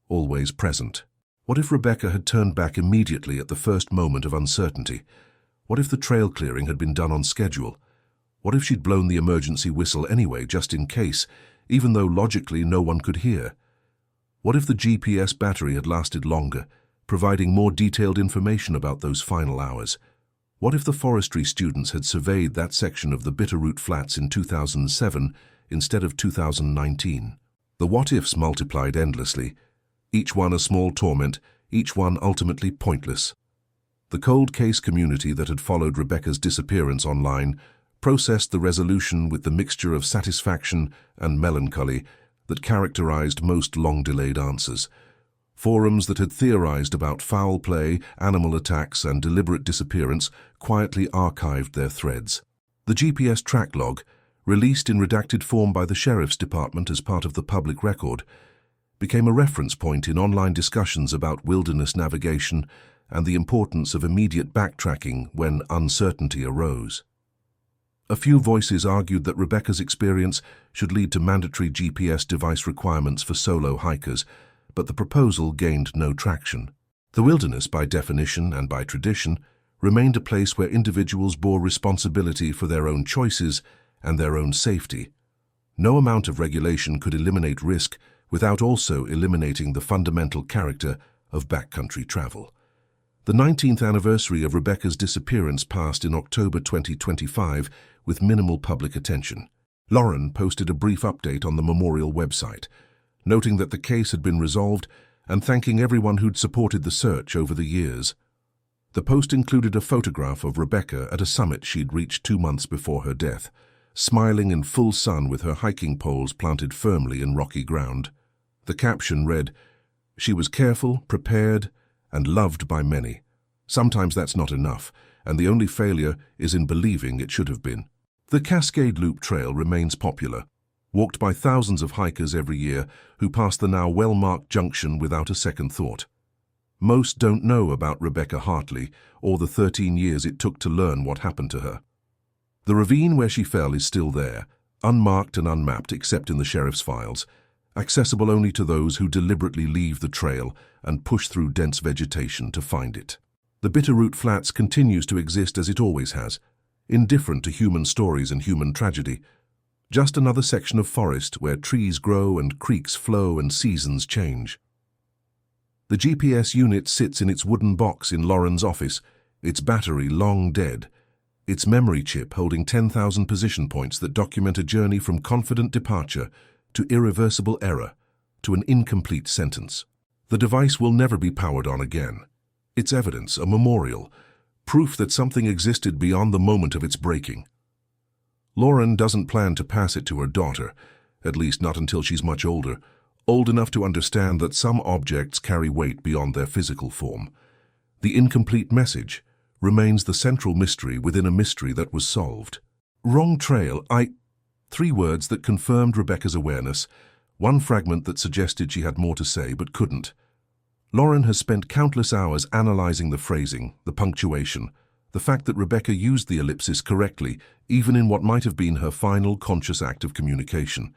always present. What if Rebecca had turned back immediately at the first moment of uncertainty? What if the trail clearing had been done on schedule? What if she'd blown the emergency whistle anyway, just in case, even though logically no one could hear? What if the GPS battery had lasted longer, providing more detailed information about those final hours? What if the forestry students had surveyed that section of the Bitterroot Flats in 2007 instead of 2019? The what-ifs multiplied endlessly, each one a small torment, each one ultimately pointless. The cold case community that had followed Rebecca's disappearance online processed the resolution with the mixture of satisfaction and melancholy that characterized most long-delayed answers. Forums that had theorized about foul play, animal attacks, and deliberate disappearance quietly archived their threads. The GPS track log, released in redacted form by the Sheriff's Department as part of the public record, became a reference point in online discussions about wilderness navigation and the importance of immediate backtracking when uncertainty arose. A few voices argued that Rebecca's experience should lead to mandatory GPS device requirements for solo hikers, but the proposal gained no traction. The wilderness, by definition and by tradition, remained a place where individuals bore responsibility for their own choices and their own safety. No amount of regulation could eliminate risk without also eliminating the fundamental character of backcountry travel. The 19th anniversary of Rebecca's disappearance passed in October 2025 with minimal public attention. Lauren posted a brief update on the memorial website, noting that the case had been resolved and thanking everyone who'd supported the search over the years. The post included a photograph of Rebecca at a summit she'd reached 2 months before her death, smiling in full sun with her hiking poles planted firmly in rocky ground. The caption read, "She was careful, prepared, and loved by many. Sometimes that's not enough, and the only failure is in believing it should have been." The Cascade Loop Trail remains popular, walked by thousands of hikers every year who pass the now well-marked junction without a second thought. Most don't know about Rebecca Hartley or the 13 years it took to learn what happened to her. The ravine where she fell is still there, unmarked and unmapped except in the sheriff's files, accessible only to those who deliberately leave the trail and push through dense vegetation to find it. The Bitterroot Flats continues to exist as it always has, indifferent to human stories and human tragedy. Just another section of forest where trees grow and creeks flow and seasons change. The GPS unit sits in its wooden box in Lauren's office, its battery long dead, its memory chip holding 10,000 position points that document a journey from confident departure to irreversible error to an incomplete sentence. The device will never be powered on again. It's evidence, a memorial, proof that something existed beyond the moment of its breaking. Lauren doesn't plan to pass it to her daughter, at least not until she's much older, old enough to understand that some objects carry weight beyond their physical form. The incomplete message remains the central mystery within a mystery that was solved. Wrong trail, 3 words that confirmed Rebecca's awareness, 1 fragment that suggested she had more to say but couldn't. Lauren has spent countless hours analyzing the phrasing, the punctuation, the fact that Rebecca used the ellipsis correctly, even in what might have been her final conscious act of communication.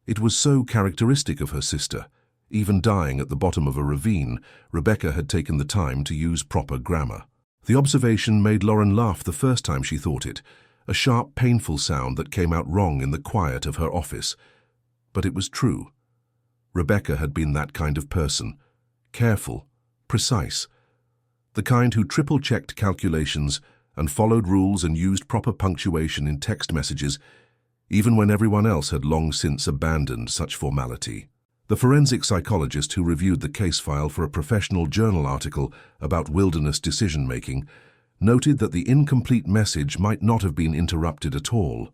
It was so characteristic of her sister. Even dying at the bottom of a ravine, Rebecca had taken the time to use proper grammar. The observation made Lauren laugh the first time she thought it, a sharp, painful sound that came out wrong in the quiet of her office. But it was true. Rebecca had been that kind of person, careful, precise, the kind who triple-checked calculations and followed rules and used proper punctuation in text messages, even when everyone else had long since abandoned such formality. The forensic psychologist who reviewed the case file for a professional journal article about wilderness decision-making noted that the incomplete message might not have been interrupted at all.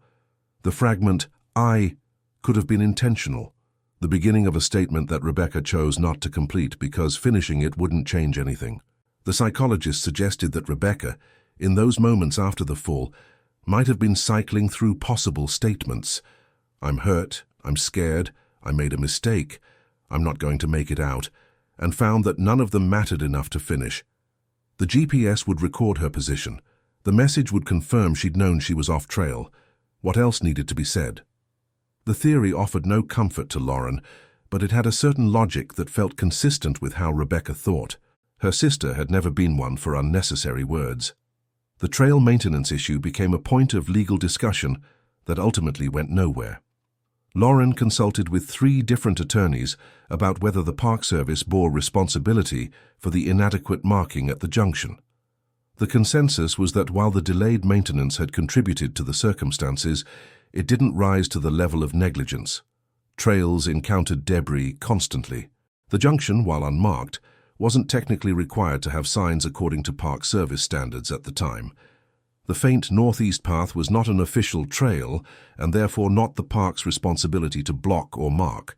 The fragment, "I," could have been intentional, the beginning of a statement that Rebecca chose not to complete because finishing it wouldn't change anything. The psychologist suggested that Rebecca, in those moments after the fall, might have been cycling through possible statements. "I'm hurt, I'm scared, I made a mistake, I'm not going to make it out," and found that none of them mattered enough to finish. The GPS would record her position. The message would confirm she'd known she was off trail. What else needed to be said? The theory offered no comfort to Lauren, but it had a certain logic that felt consistent with how Rebecca thought. Her sister had never been one for unnecessary words. The trail maintenance issue became a point of legal discussion that ultimately went nowhere. Lauren consulted with 3 different attorneys about whether the Park Service bore responsibility for the inadequate marking at the junction. The consensus was that while the delayed maintenance had contributed to the circumstances, it didn't rise to the level of negligence. Trails encountered debris constantly. The junction, while unmarked, wasn't technically required to have signs according to Park Service standards at the time. The faint northeast path was not an official trail and therefore not the park's responsibility to block or mark.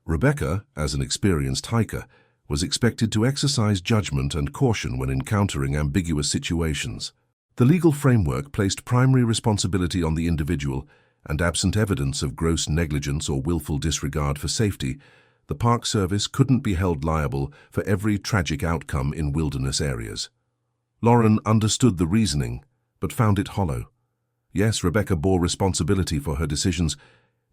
Rebecca, as an experienced hiker, was expected to exercise judgment and caution when encountering ambiguous situations. The legal framework placed primary responsibility on the individual, and absent evidence of gross negligence or willful disregard for safety, the Park Service couldn't be held liable for every tragic outcome in wilderness areas. Lauren understood the reasoning, but found it hollow. Yes, Rebecca bore responsibility for her decisions.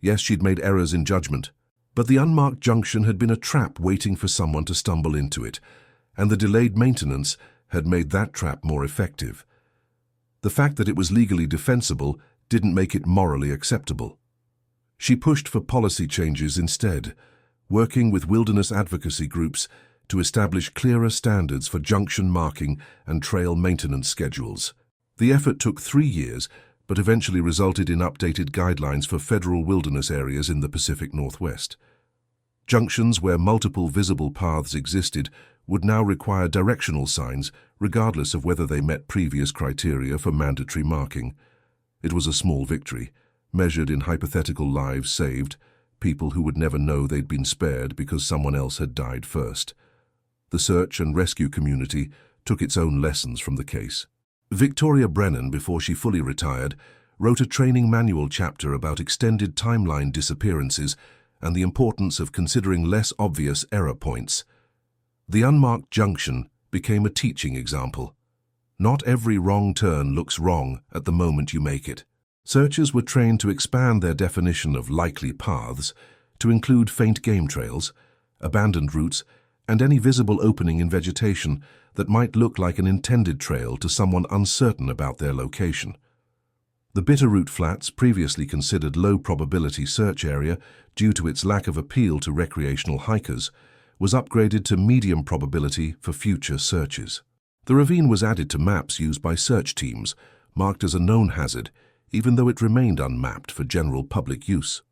Yes, she'd made errors in judgment. But the unmarked junction had been a trap waiting for someone to stumble into it, and the delayed maintenance had made that trap more effective. The fact that it was legally defensible didn't make it morally acceptable. She pushed for policy changes instead, working with wilderness advocacy groups to establish clearer standards for junction marking and trail maintenance schedules. The effort took 3 years, but eventually resulted in updated guidelines for federal wilderness areas in the Pacific Northwest. Junctions where multiple visible paths existed would now require directional signs, regardless of whether they met previous criteria for mandatory marking. It was a small victory, measured in hypothetical lives saved, people who would never know they'd been spared because someone else had died first. The search and rescue community took its own lessons from the case. Victoria Brennan, before she fully retired, wrote a training manual chapter about extended timeline disappearances and the importance of considering less obvious error points. The unmarked junction became a teaching example. Not every wrong turn looks wrong at the moment you make it. Searchers were trained to expand their definition of likely paths to include faint game trails, abandoned routes, and any visible opening in vegetation that might look like an intended trail to someone uncertain about their location. The Bitterroot Flats, previously considered low-probability search area due to its lack of appeal to recreational hikers, was upgraded to medium probability for future searches. The ravine was added to maps used by search teams, marked as a known hazard, even though it remained unmapped for general public use.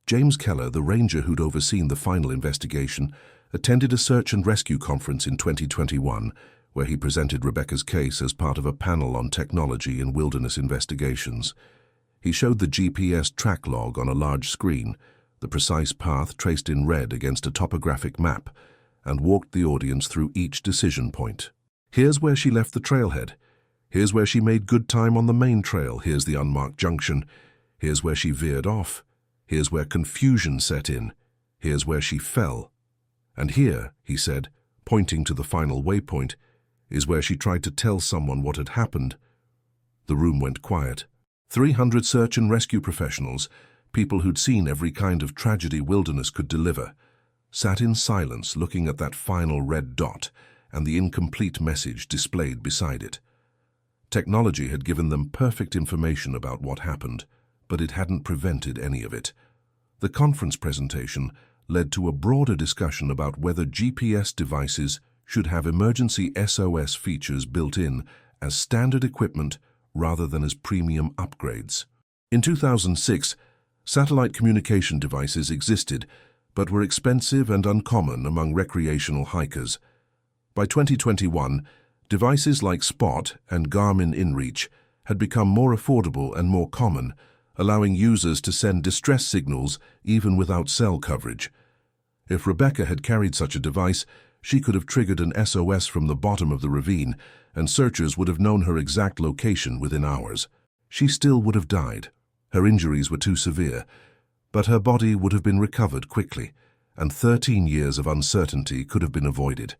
James Keller, the ranger who'd overseen the final investigation, attended a search and rescue conference in 2021, where he presented Rebecca's case as part of a panel on technology in wilderness investigations. He showed the GPS track log on a large screen, the precise path traced in red against a topographic map, and walked the audience through each decision point. Here's where she left the trailhead. Here's where she made good time on the main trail. Here's the unmarked junction. Here's where she veered off. Here's where confusion set in. Here's where she fell. And here, he said, pointing to the final waypoint, is where she tried to tell someone what had happened. The room went quiet. 300 search and rescue professionals, people who'd seen every kind of tragedy wilderness could deliver, sat in silence looking at that final red dot and the incomplete message displayed beside it. Technology had given them perfect information about what happened, but it hadn't prevented any of it. The conference presentation led to a broader discussion about whether GPS devices should have emergency SOS features built in as standard equipment rather than as premium upgrades. In 2006, satellite communication devices existed, but were expensive and uncommon among recreational hikers. By 2021, devices like Spot and Garmin InReach had become more affordable and more common, allowing users to send distress signals even without cell coverage. If Rebecca had carried such a device, she could have triggered an SOS from the bottom of the ravine, and searchers would have known her exact location within hours. She still would have died. Her injuries were too severe, but her body would have been recovered quickly, and 13 years of uncertainty could have been avoided.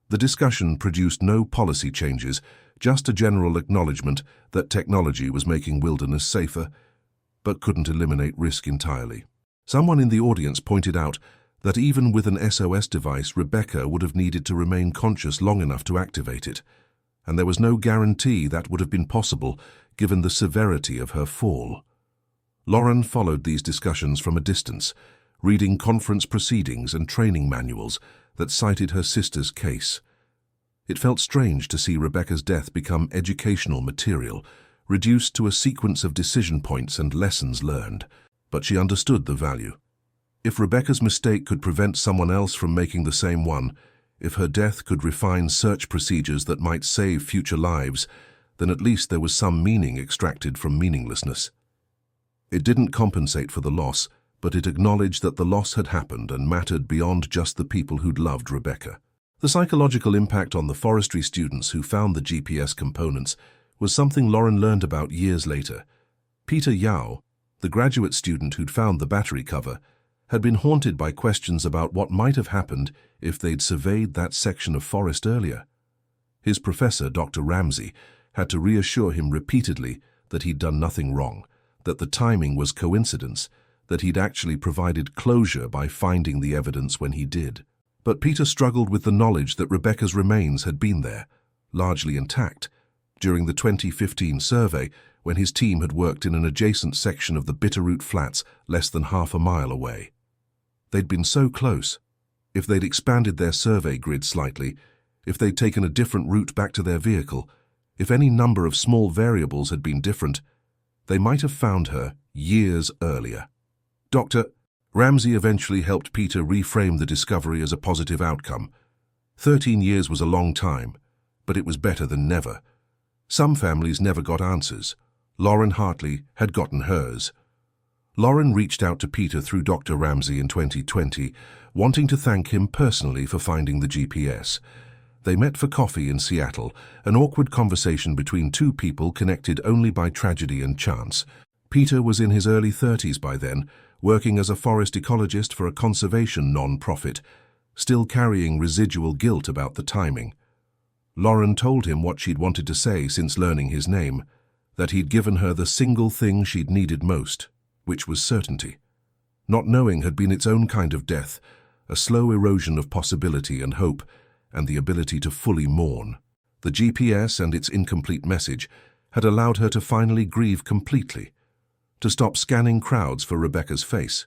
The discussion produced no policy changes, just a general acknowledgement that technology was making wilderness safer, but couldn't eliminate risk entirely. Someone in the audience pointed out that even with an SOS device, Rebecca would have needed to remain conscious long enough to activate it, and there was no guarantee that would have been possible given the severity of her fall. Lauren followed these discussions from a distance, reading conference proceedings and training manuals that cited her sister's case. It felt strange to see Rebecca's death become educational material, reduced to a sequence of decision points and lessons learned, but she understood the value. If Rebecca's mistake could prevent someone else from making the same one, if her death could refine search procedures that might save future lives, then at least there was some meaning extracted from meaninglessness. It didn't compensate for the loss, but it acknowledged that the loss had happened and mattered beyond just the people who'd loved Rebecca. The psychological impact on the forestry students who found the GPS components was something Lauren learned about years later. Peter Yao, the graduate student who'd found the battery cover, had been haunted by questions about what might have happened if they'd surveyed that section of forest earlier. His professor, Dr. Ramsey, had to reassure him repeatedly that he'd done nothing wrong, that the timing was coincidence, that he'd actually provided closure by finding the evidence when he did. But Peter struggled with the knowledge that Rebecca's remains had been there, largely intact, during the 2015 survey when his team had worked in an adjacent section of the Bitterroot Flats less than half a mile away. They'd been so close. If they'd expanded their survey grid slightly, if they'd taken a different route back to their vehicle, if any number of small variables had been different, they might have found her years earlier. Dr. Ramsey eventually helped Peter reframe the discovery as a positive outcome. 13 years was a long time, but it was better than never. Some families never got answers. Lauren Hartley had gotten hers. Lauren reached out to Peter through Dr. Ramsey in 2020, wanting to thank him personally for finding the GPS. They met for coffee in Seattle, an awkward conversation between two people connected only by tragedy and chance. Peter was in his early 30s by then, working as a forest ecologist for a conservation non-profit, still carrying residual guilt about the timing. Lauren told him what she'd wanted to say since learning his name, that he'd given her the single thing she'd needed most, which was certainty. Not knowing had been its own kind of death, a slow erosion of possibility and hope, and the ability to fully mourn. The GPS and its incomplete message had allowed her to finally grieve completely, to stop scanning crowds for Rebecca's face,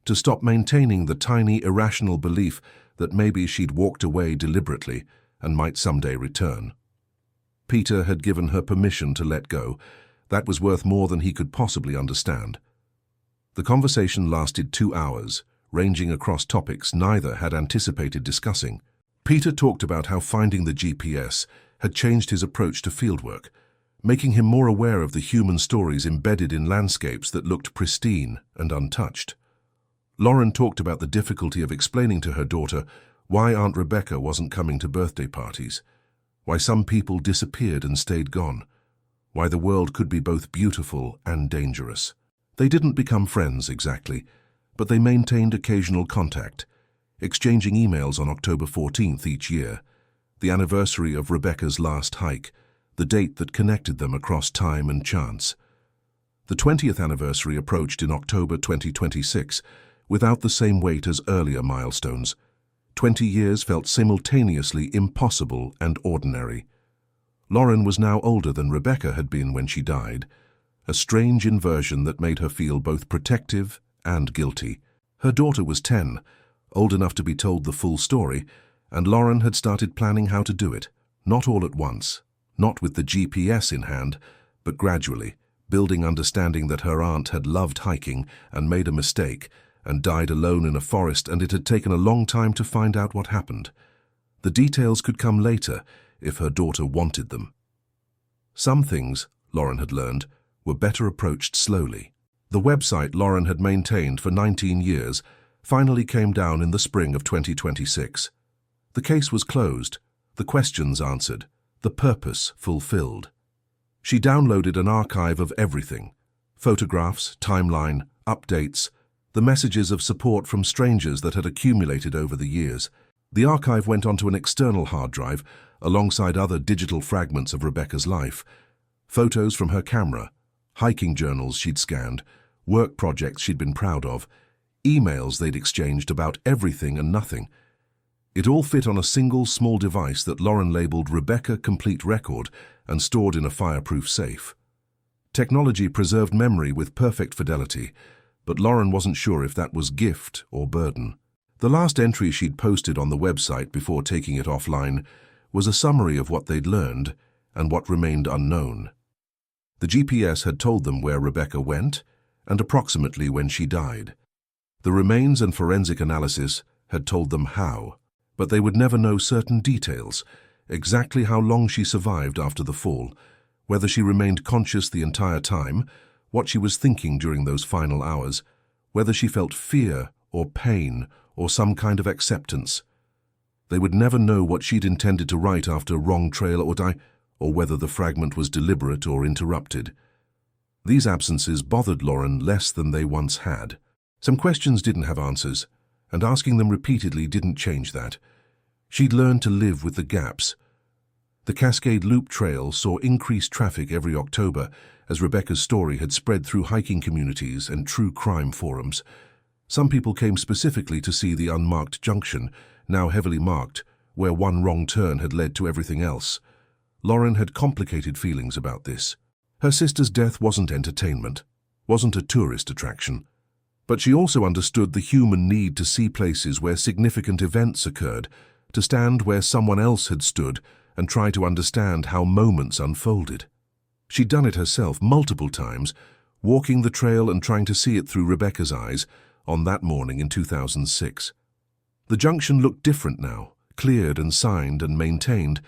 to stop maintaining the tiny irrational belief that maybe she'd walked away deliberately and might someday return. Peter had given her permission to let go. That was worth more than he could possibly understand. The conversation lasted 2 hours, ranging across topics neither had anticipated discussing. Peter talked about how finding the GPS had changed his approach to fieldwork, making him more aware of the human stories embedded in landscapes that looked pristine and untouched. Lauren talked about the difficulty of explaining to her daughter why Aunt Rebecca wasn't coming to birthday parties, why some people disappeared and stayed gone, why the world could be both beautiful and dangerous. They didn't become friends exactly, but they maintained occasional contact, exchanging emails on October 14th each year, the anniversary of Rebecca's last hike, the date that connected them across time and chance. The 20th anniversary approached in October 2026, without the same weight as earlier milestones. 20 years felt simultaneously impossible and ordinary. Lauren was now older than Rebecca had been when she died, a strange inversion that made her feel both protective and guilty. Her daughter was 10, old enough to be told the full story, and Lauren had started planning how to do it, not all at once, not with the GPS in hand, but gradually, building understanding that her aunt had loved hiking and made a mistake, and died alone in a forest, and it had taken a long time to find out what happened. The details could come later if her daughter wanted them. Some things, Lauren had learned, were better approached slowly. The website Lauren had maintained for 19 years finally came down in the spring of 2026. The case was closed, the questions answered, the purpose fulfilled. She downloaded an archive of everything: photographs, timeline, updates, the messages of support from strangers that had accumulated over the years. The archive went onto an external hard drive alongside other digital fragments of Rebecca's life: photos from her camera, hiking journals she'd scanned, work projects she'd been proud of, emails they'd exchanged about everything and nothing. It all fit on a single small device that Lauren labeled Rebecca Complete Record and stored in a fireproof safe. Technology preserved memory with perfect fidelity, but Lauren wasn't sure if that was gift or burden. The last entry she'd posted on the website before taking it offline was a summary of what they'd learned and what remained unknown. The GPS had told them where Rebecca went and approximately when she died. The remains and forensic analysis had told them how, but they would never know certain details: exactly how long she survived after the fall, whether she remained conscious the entire time, what she was thinking during those final hours, whether she felt fear or pain or some kind of acceptance. They would never know what she'd intended to write after Wrong Trail or Die, or whether the fragment was deliberate or interrupted. These absences bothered Lauren less than they once had. Some questions didn't have answers, and asking them repeatedly didn't change that. She'd learned to live with the gaps. The Cascade Loop Trail saw increased traffic every October as Rebecca's story had spread through hiking communities and true crime forums. Some people came specifically to see the unmarked junction, now heavily marked, where one wrong turn had led to everything else. Lauren had complicated feelings about this. Her sister's death wasn't entertainment, wasn't a tourist attraction. But she also understood the human need to see places where significant events occurred, to stand where someone else had stood and try to understand how moments unfolded. She'd done it herself multiple times, walking the trail and trying to see it through Rebecca's eyes on that morning in 2006. The junction looked different now, cleared and signed and maintained,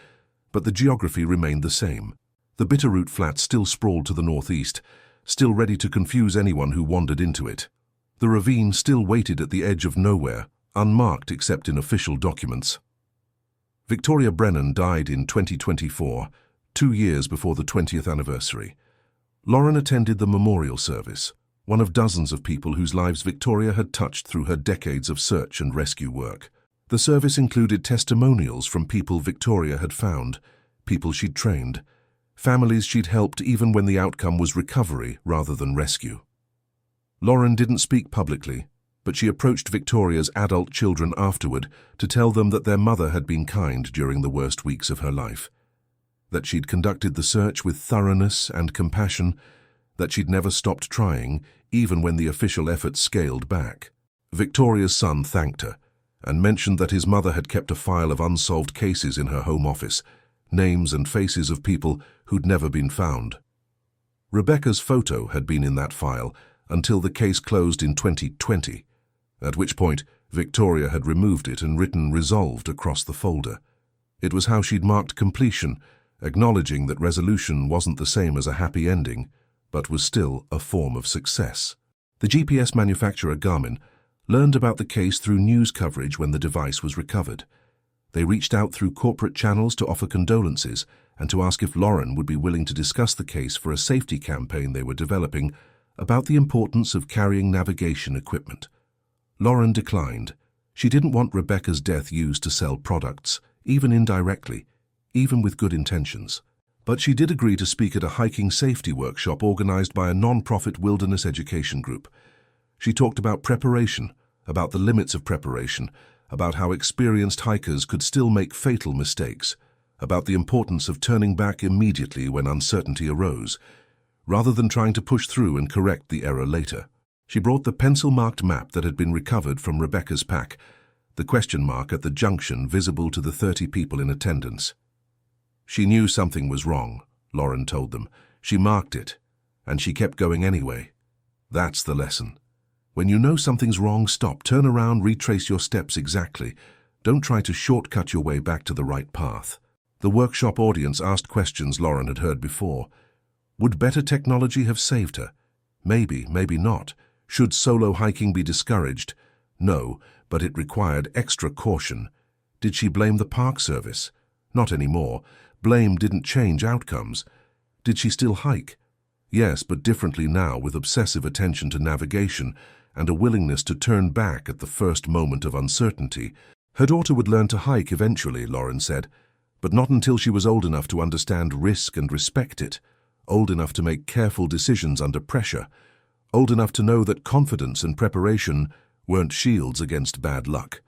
but the geography remained the same. The Bitterroot Flats still sprawled to the northeast, still ready to confuse anyone who wandered into it. The ravine still waited at the edge of nowhere, unmarked except in official documents. Victoria Brennan died in 2024, 2 years before the 20th anniversary. Lauren attended the memorial service, one of dozens of people whose lives Victoria had touched through her decades of search and rescue work. The service included testimonials from people Victoria had found, people she'd trained, families she'd helped even when the outcome was recovery rather than rescue. Lauren didn't speak publicly, but she approached Victoria's adult children afterward to tell them that their mother had been kind during the worst weeks of her life, that she'd conducted the search with thoroughness and compassion, that she'd never stopped trying, even when the official efforts scaled back. Victoria's son thanked her and mentioned that his mother had kept a file of unsolved cases in her home office, names and faces of people who'd never been found. Rebecca's photo had been in that file until the case closed in 2020, at which point Victoria had removed it and written "resolved" across the folder. It was how she'd marked completion, acknowledging that resolution wasn't the same as a happy ending, but was still a form of success. The GPS manufacturer Garmin learned about the case through news coverage when the device was recovered. They reached out through corporate channels to offer condolences and to ask if Lauren would be willing to discuss the case for a safety campaign they were developing about the importance of carrying navigation equipment. Lauren declined. She didn't want Rebecca's death used to sell products, even indirectly, even with good intentions. But she did agree to speak at a hiking safety workshop organized by a non-profit wilderness education group. She talked about preparation, about the limits of preparation, about how experienced hikers could still make fatal mistakes, about the importance of turning back immediately when uncertainty arose, rather than trying to push through and correct the error later. She brought the pencil-marked map that had been recovered from Rebecca's pack, the question mark at the junction visible to the 30 people in attendance. She knew something was wrong, Lauren told them. She marked it, and she kept going anyway. That's the lesson. When you know something's wrong, stop, turn around, retrace your steps exactly. Don't try to shortcut your way back to the right path. The workshop audience asked questions Lauren had heard before. Would better technology have saved her? Maybe, maybe not. Should solo hiking be discouraged? No, but it required extra caution. Did she blame the park service? Not anymore. Blame didn't change outcomes. Did she still hike? Yes, but differently now, with obsessive attention to navigation and a willingness to turn back at the first moment of uncertainty. Her daughter would learn to hike eventually, Lauren said, but not until she was old enough to understand risk and respect it, old enough to make careful decisions under pressure, old enough to know that confidence and preparation weren't shields against bad luck.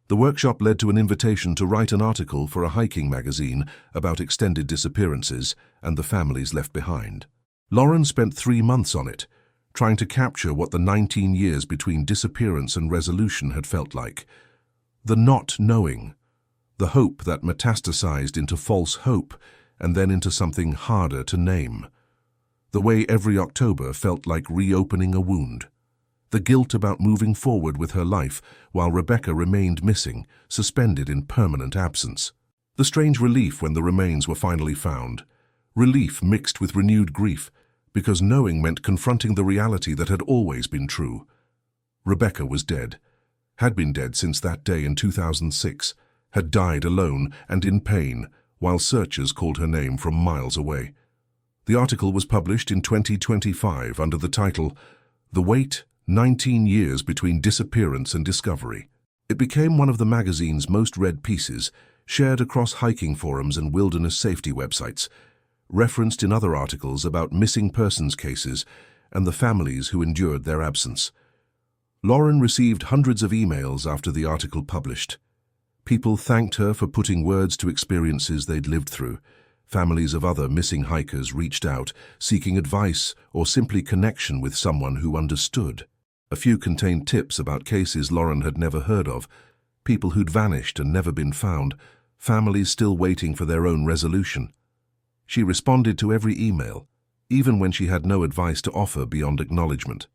The workshop led to an invitation to write an article for a hiking magazine about extended disappearances and the families left behind. Lauren spent 3 months on it, trying to capture what the 19 years between disappearance and resolution had felt like. The not knowing, the hope that metastasized into false hope and then into something harder to name. The way every October felt like reopening a wound. The guilt about moving forward with her life while Rebecca remained missing, suspended in permanent absence. The strange relief when the remains were finally found. Relief mixed with renewed grief, because knowing meant confronting the reality that had always been true. Rebecca was dead, had been dead since that day in 2006, had died alone and in pain, while searchers called her name from miles away. The article was published in 2025 under the title, "The Wait, 19 Years Between Disappearance and Discovery." It became one of the magazine's most read pieces, shared across hiking forums and wilderness safety websites, referenced in other articles about missing persons cases and the families who endured their absence. Lauren received hundreds of emails after the article published. People thanked her for putting words to experiences they'd lived through. Families of other missing hikers reached out, seeking advice or simply connection with someone who understood. A few contained tips about cases Lauren had never heard of, people who'd vanished and never been found, families still waiting for their own resolution. She responded to every email, even when she had no advice to offer beyond acknowledgement.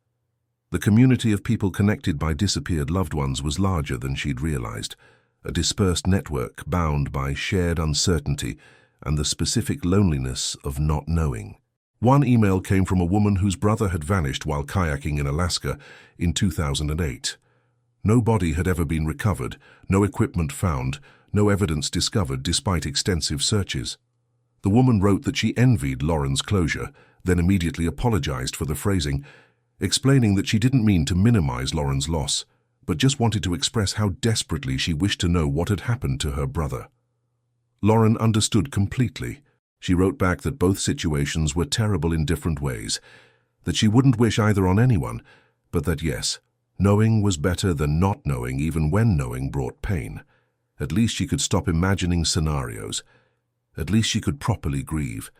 The community of people connected by disappeared loved ones was larger than she'd realized, a dispersed network bound by shared uncertainty and the specific loneliness of not knowing. One email came from a woman whose brother had vanished while kayaking in Alaska in 2008. No body had ever been recovered, no equipment found, no evidence discovered despite extensive searches. The woman wrote that she envied Lauren's closure, then immediately apologized for the phrasing, explaining that she didn't mean to minimize Lauren's loss, but just wanted to express how desperately she wished to know what had happened to her brother. Lauren understood completely. She wrote back that both situations were terrible in different ways, that she wouldn't wish either on anyone, but that yes, knowing was better than not knowing even when knowing brought pain. At least she could stop imagining scenarios. At least she could properly grieve.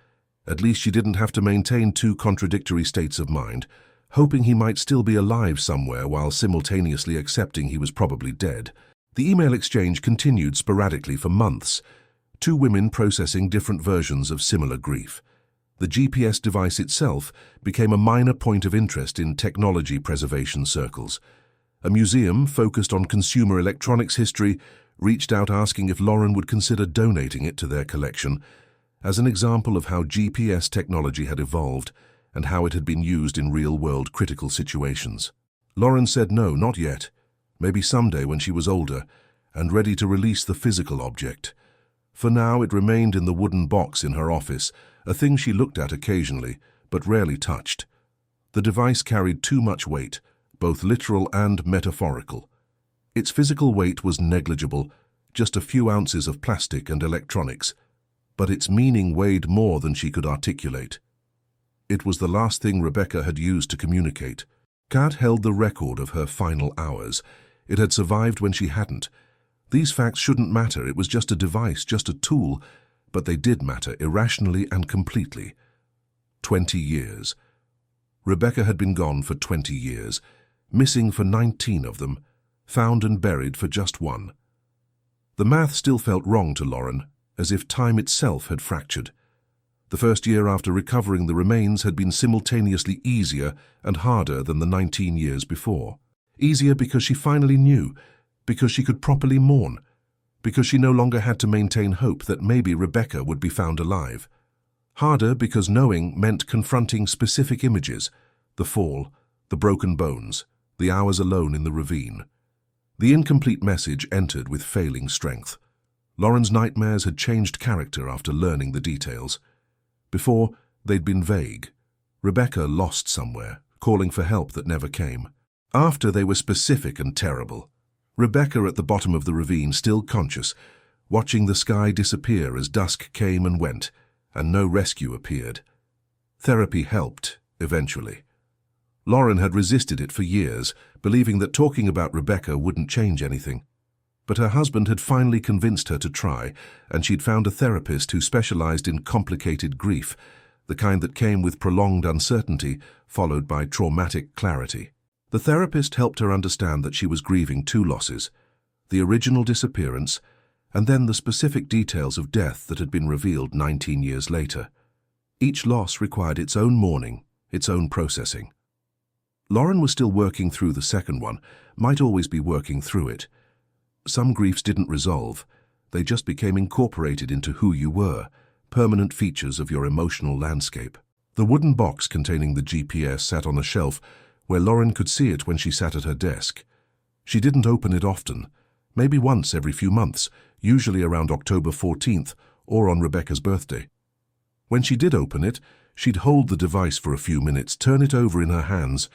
At least she didn't have to maintain two contradictory states of mind, hoping he might still be alive somewhere while simultaneously accepting he was probably dead. The email exchange continued sporadically for months, two women processing different versions of similar grief. The GPS device itself became a minor point of interest in technology preservation circles. A museum focused on consumer electronics history reached out asking if Lauren would consider donating it to their collection, as an example of how GPS technology had evolved and how it had been used in real-world critical situations. Lauren said no, not yet, maybe someday when she was older and ready to release the physical object. For now it remained in the wooden box in her office, a thing she looked at occasionally, but rarely touched. The device carried too much weight, both literal and metaphorical. Its physical weight was negligible, just a few ounces of plastic and electronics, but its meaning weighed more than she could articulate. It was the last thing Rebecca had used to communicate. Kat held the record of her final hours. It had survived when she hadn't. These facts shouldn't matter, it was just a device, just a tool, but they did matter irrationally and completely. 20 years. Rebecca had been gone for 20 years, missing for 19 of them, found and buried for just one. The math still felt wrong to Lauren, as if time itself had fractured. The first year after recovering the remains had been simultaneously easier and harder than the 19 years before. Easier because she finally knew, because she could properly mourn, because she no longer had to maintain hope that maybe Rebecca would be found alive. Harder because knowing meant confronting specific images, the fall, the broken bones, the hours alone in the ravine. The incomplete message entered with failing strength. Lauren's nightmares had changed character after learning the details. Before, they'd been vague. Rebecca lost somewhere, calling for help that never came. After, they were specific and terrible. Rebecca at the bottom of the ravine, still conscious, watching the sky disappear as dusk came and went, and no rescue appeared. Therapy helped, eventually. Lauren had resisted it for years, believing that talking about Rebecca wouldn't change anything. But her husband had finally convinced her to try, and she'd found a therapist who specialized in complicated grief, the kind that came with prolonged uncertainty, followed by traumatic clarity. The therapist helped her understand that she was grieving two losses: the original disappearance, and then the specific details of death that had been revealed 19 years later. Each loss required its own mourning, its own processing. Lauren was still working through the second one, might always be working through it. Some griefs didn't resolve, they just became incorporated into who you were, permanent features of your emotional landscape. The wooden box containing the GPS sat on a shelf where Lauren could see it when she sat at her desk. She didn't open it often, maybe once every few months, usually around October 14th or on Rebecca's birthday. When she did open it, she'd hold the device for a few minutes, turn it over in her hands,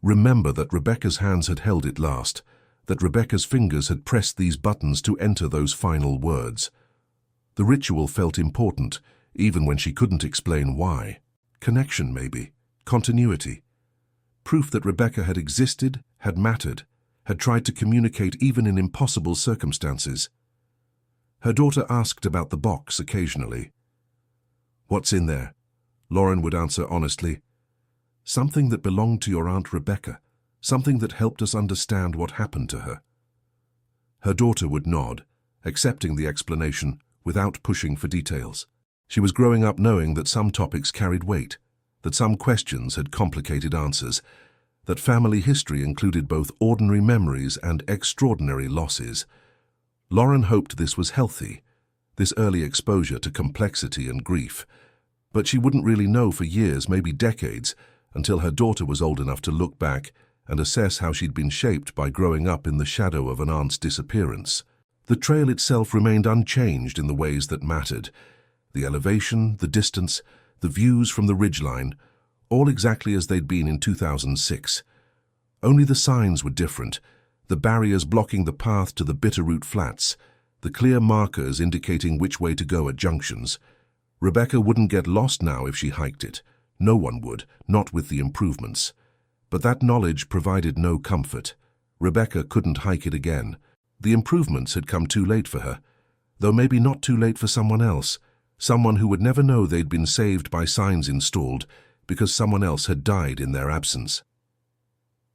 remember that Rebecca's hands had held it last, that Rebecca's fingers had pressed these buttons to enter those final words. The ritual felt important, even when she couldn't explain why. Connection, maybe. Continuity. Proof that Rebecca had existed, had mattered, had tried to communicate even in impossible circumstances. Her daughter asked about the box occasionally. "What's in there?" Lauren would answer honestly. "Something that belonged to your Aunt Rebecca. Something that helped us understand what happened to her." Her daughter would nod, accepting the explanation without pushing for details. She was growing up knowing that some topics carried weight, that some questions had complicated answers, that family history included both ordinary memories and extraordinary losses. Lauren hoped this was healthy, this early exposure to complexity and grief, but she wouldn't really know for years, maybe decades, until her daughter was old enough to look back and assess how she'd been shaped by growing up in the shadow of an aunt's disappearance. The trail itself remained unchanged in the ways that mattered. The elevation, the distance, the views from the ridgeline, all exactly as they'd been in 2006. Only the signs were different, the barriers blocking the path to the Bitterroot Flats, the clear markers indicating which way to go at junctions. Rebecca wouldn't get lost now if she hiked it. No one would, not with the improvements. But that knowledge provided no comfort. Rebecca couldn't hike it again. The improvements had come too late for her, though maybe not too late for someone else, someone who would never know they'd been saved by signs installed because someone else had died in their absence.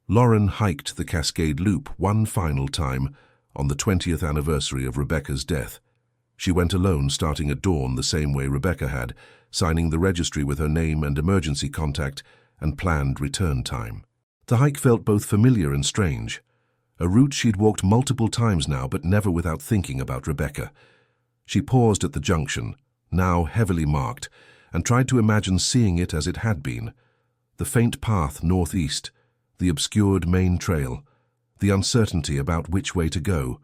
Lauren hiked the Cascade Loop one final time on the 20th anniversary of Rebecca's death. She went alone, starting at dawn the same way Rebecca had, signing the registry with her name and emergency contact and planned return time. The hike felt both familiar and strange. A route she'd walked multiple times now, but never without thinking about Rebecca. She paused at the junction, now heavily marked, and tried to imagine seeing it as it had been. The faint path northeast, the obscured main trail, the uncertainty about which way to go.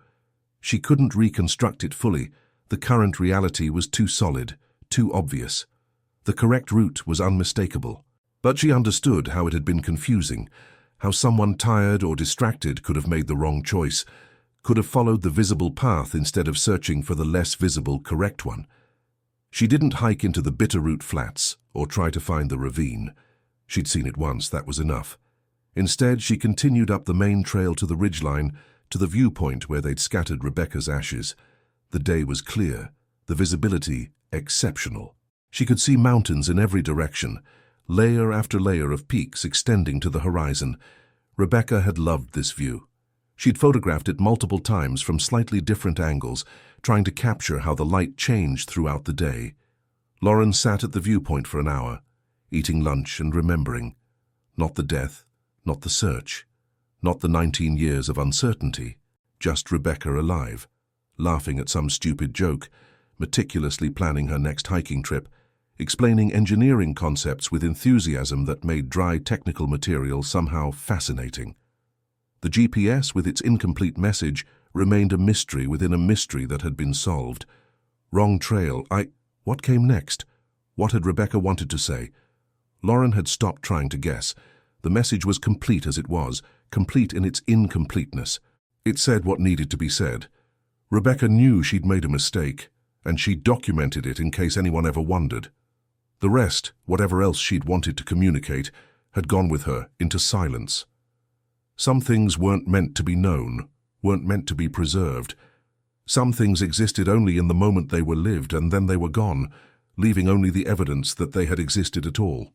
She couldn't reconstruct it fully. The current reality was too solid, too obvious. The correct route was unmistakable. But she understood how it had been confusing, how someone tired or distracted could have made the wrong choice, could have followed the visible path instead of searching for the less visible correct one. She didn't hike into the Bitterroot Flats or try to find the ravine. She'd seen it once, that was enough. Instead, she continued up the main trail to the ridgeline, to the viewpoint where they'd scattered Rebecca's ashes. The day was clear, the visibility exceptional. She could see mountains in every direction, layer after layer of peaks extending to the horizon. Rebecca had loved this view. She'd photographed it multiple times from slightly different angles, trying to capture how the light changed throughout the day. Lauren sat at the viewpoint for an hour, eating lunch and remembering. Not the death, not the search, not the 19 years of uncertainty, just Rebecca alive, laughing at some stupid joke, meticulously planning her next hiking trip, explaining engineering concepts with enthusiasm that made dry technical material somehow fascinating. The GPS, with its incomplete message, remained a mystery within a mystery that had been solved. Wrong trail. What came next? What had Rebecca wanted to say? Lauren had stopped trying to guess. The message was complete as it was, complete in its incompleteness. It said what needed to be said. Rebecca knew she'd made a mistake, and she documented it in case anyone ever wondered. The rest, whatever else she'd wanted to communicate, had gone with her into silence. Some things weren't meant to be known, weren't meant to be preserved. Some things existed only in the moment they were lived, and then they were gone, leaving only the evidence that they had existed at all.